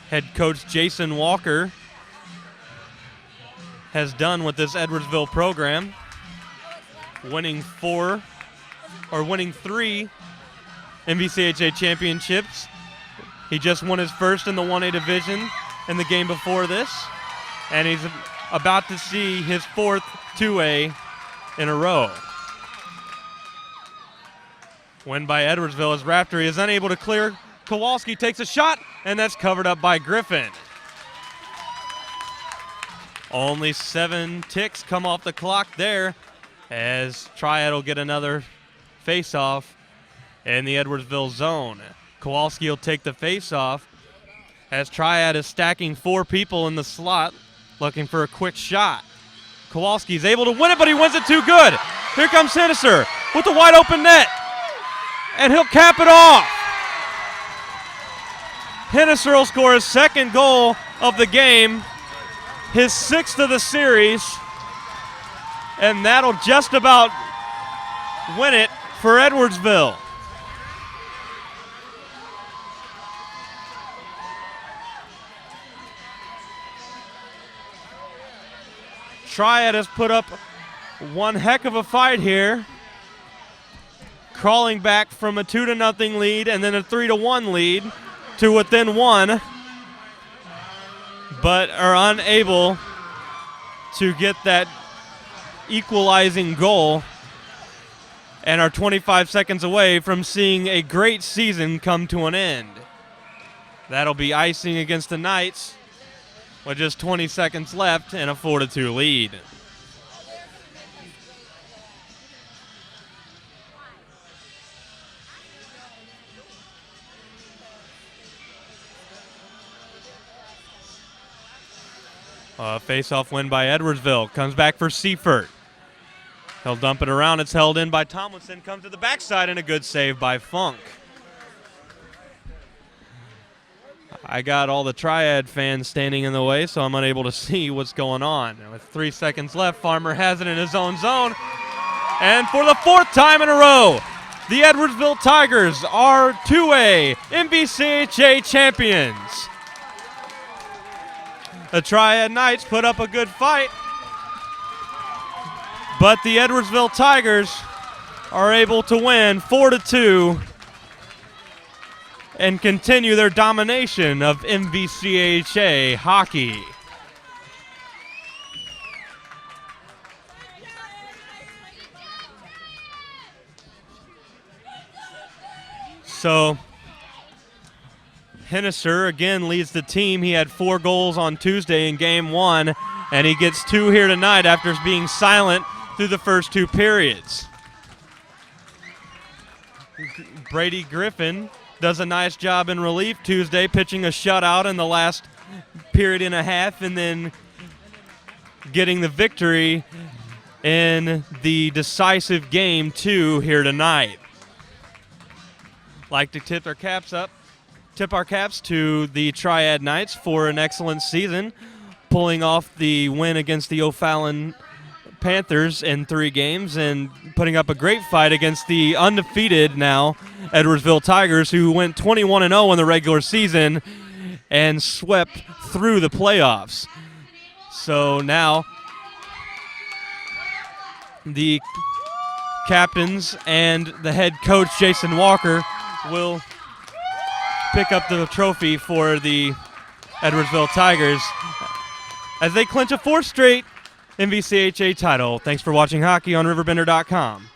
head coach Jason Walker has done with this Edwardsville program, winning 3 MVCHA championships. He just won his first in the 1A division in the game before this, and he's about to see his 4th 2A in a row. Win by Edwardsville as Raftery is unable to clear. Kowalski takes a shot, and that's covered up by Griffin. Only 7 ticks come off the clock there as Triad will get another face-off in the Edwardsville zone. Kowalski will take the face-off as Triad is stacking 4 people in the slot looking for a quick shot. Kowalski's able to win it, but he wins it too good. Here comes Henniser with the wide open net, and he'll cap it off. Henniser will score his 2nd goal of the game, his 6th of the series, and that'll just about win it for Edwardsville. Triad has put up one heck of a fight here, crawling back from a 2-0 lead and then a 3-1 lead to within 1, but are unable to get that equalizing goal and are 25 seconds away from seeing a great season come to an end. That'll be icing against the Knights with just 20 seconds left and a 4-2 lead. Face-off win by Edwardsville. Comes back for Seifert. He'll dump it around. It's held in by Tomlinson. Comes to the backside and a good save by Funk. I got all the Triad fans standing in the way, so I'm unable to see what's going on. With 3 seconds left, Farmer has it in his own zone. And for the 4th time in a row, the Edwardsville Tigers are 2A MVCHA champions. The Triad Knights put up a good fight, but the Edwardsville Tigers are able to win 4-2 and continue their domination of MVCHA hockey. So Henniser again leads the team. He had 4 goals on Tuesday in Game 1, and he gets 2 here tonight after being silent through the first 2 periods. Brady Griffin does a nice job in relief Tuesday, pitching a shutout in the last period and a half and then getting the victory in the decisive Game 2 here tonight. Like to tip our caps to the Triad Knights for an excellent season, pulling off the win against the O'Fallon Panthers in 3 games and putting up a great fight against the undefeated now Edwardsville Tigers, who went 21-0 in the regular season and swept through the playoffs. So now the captains and the head coach Jason Walker will pick up the trophy for the Edwardsville Tigers as they clinch a 4th straight MVCHA title. Thanks for watching hockey on RiverBender.com.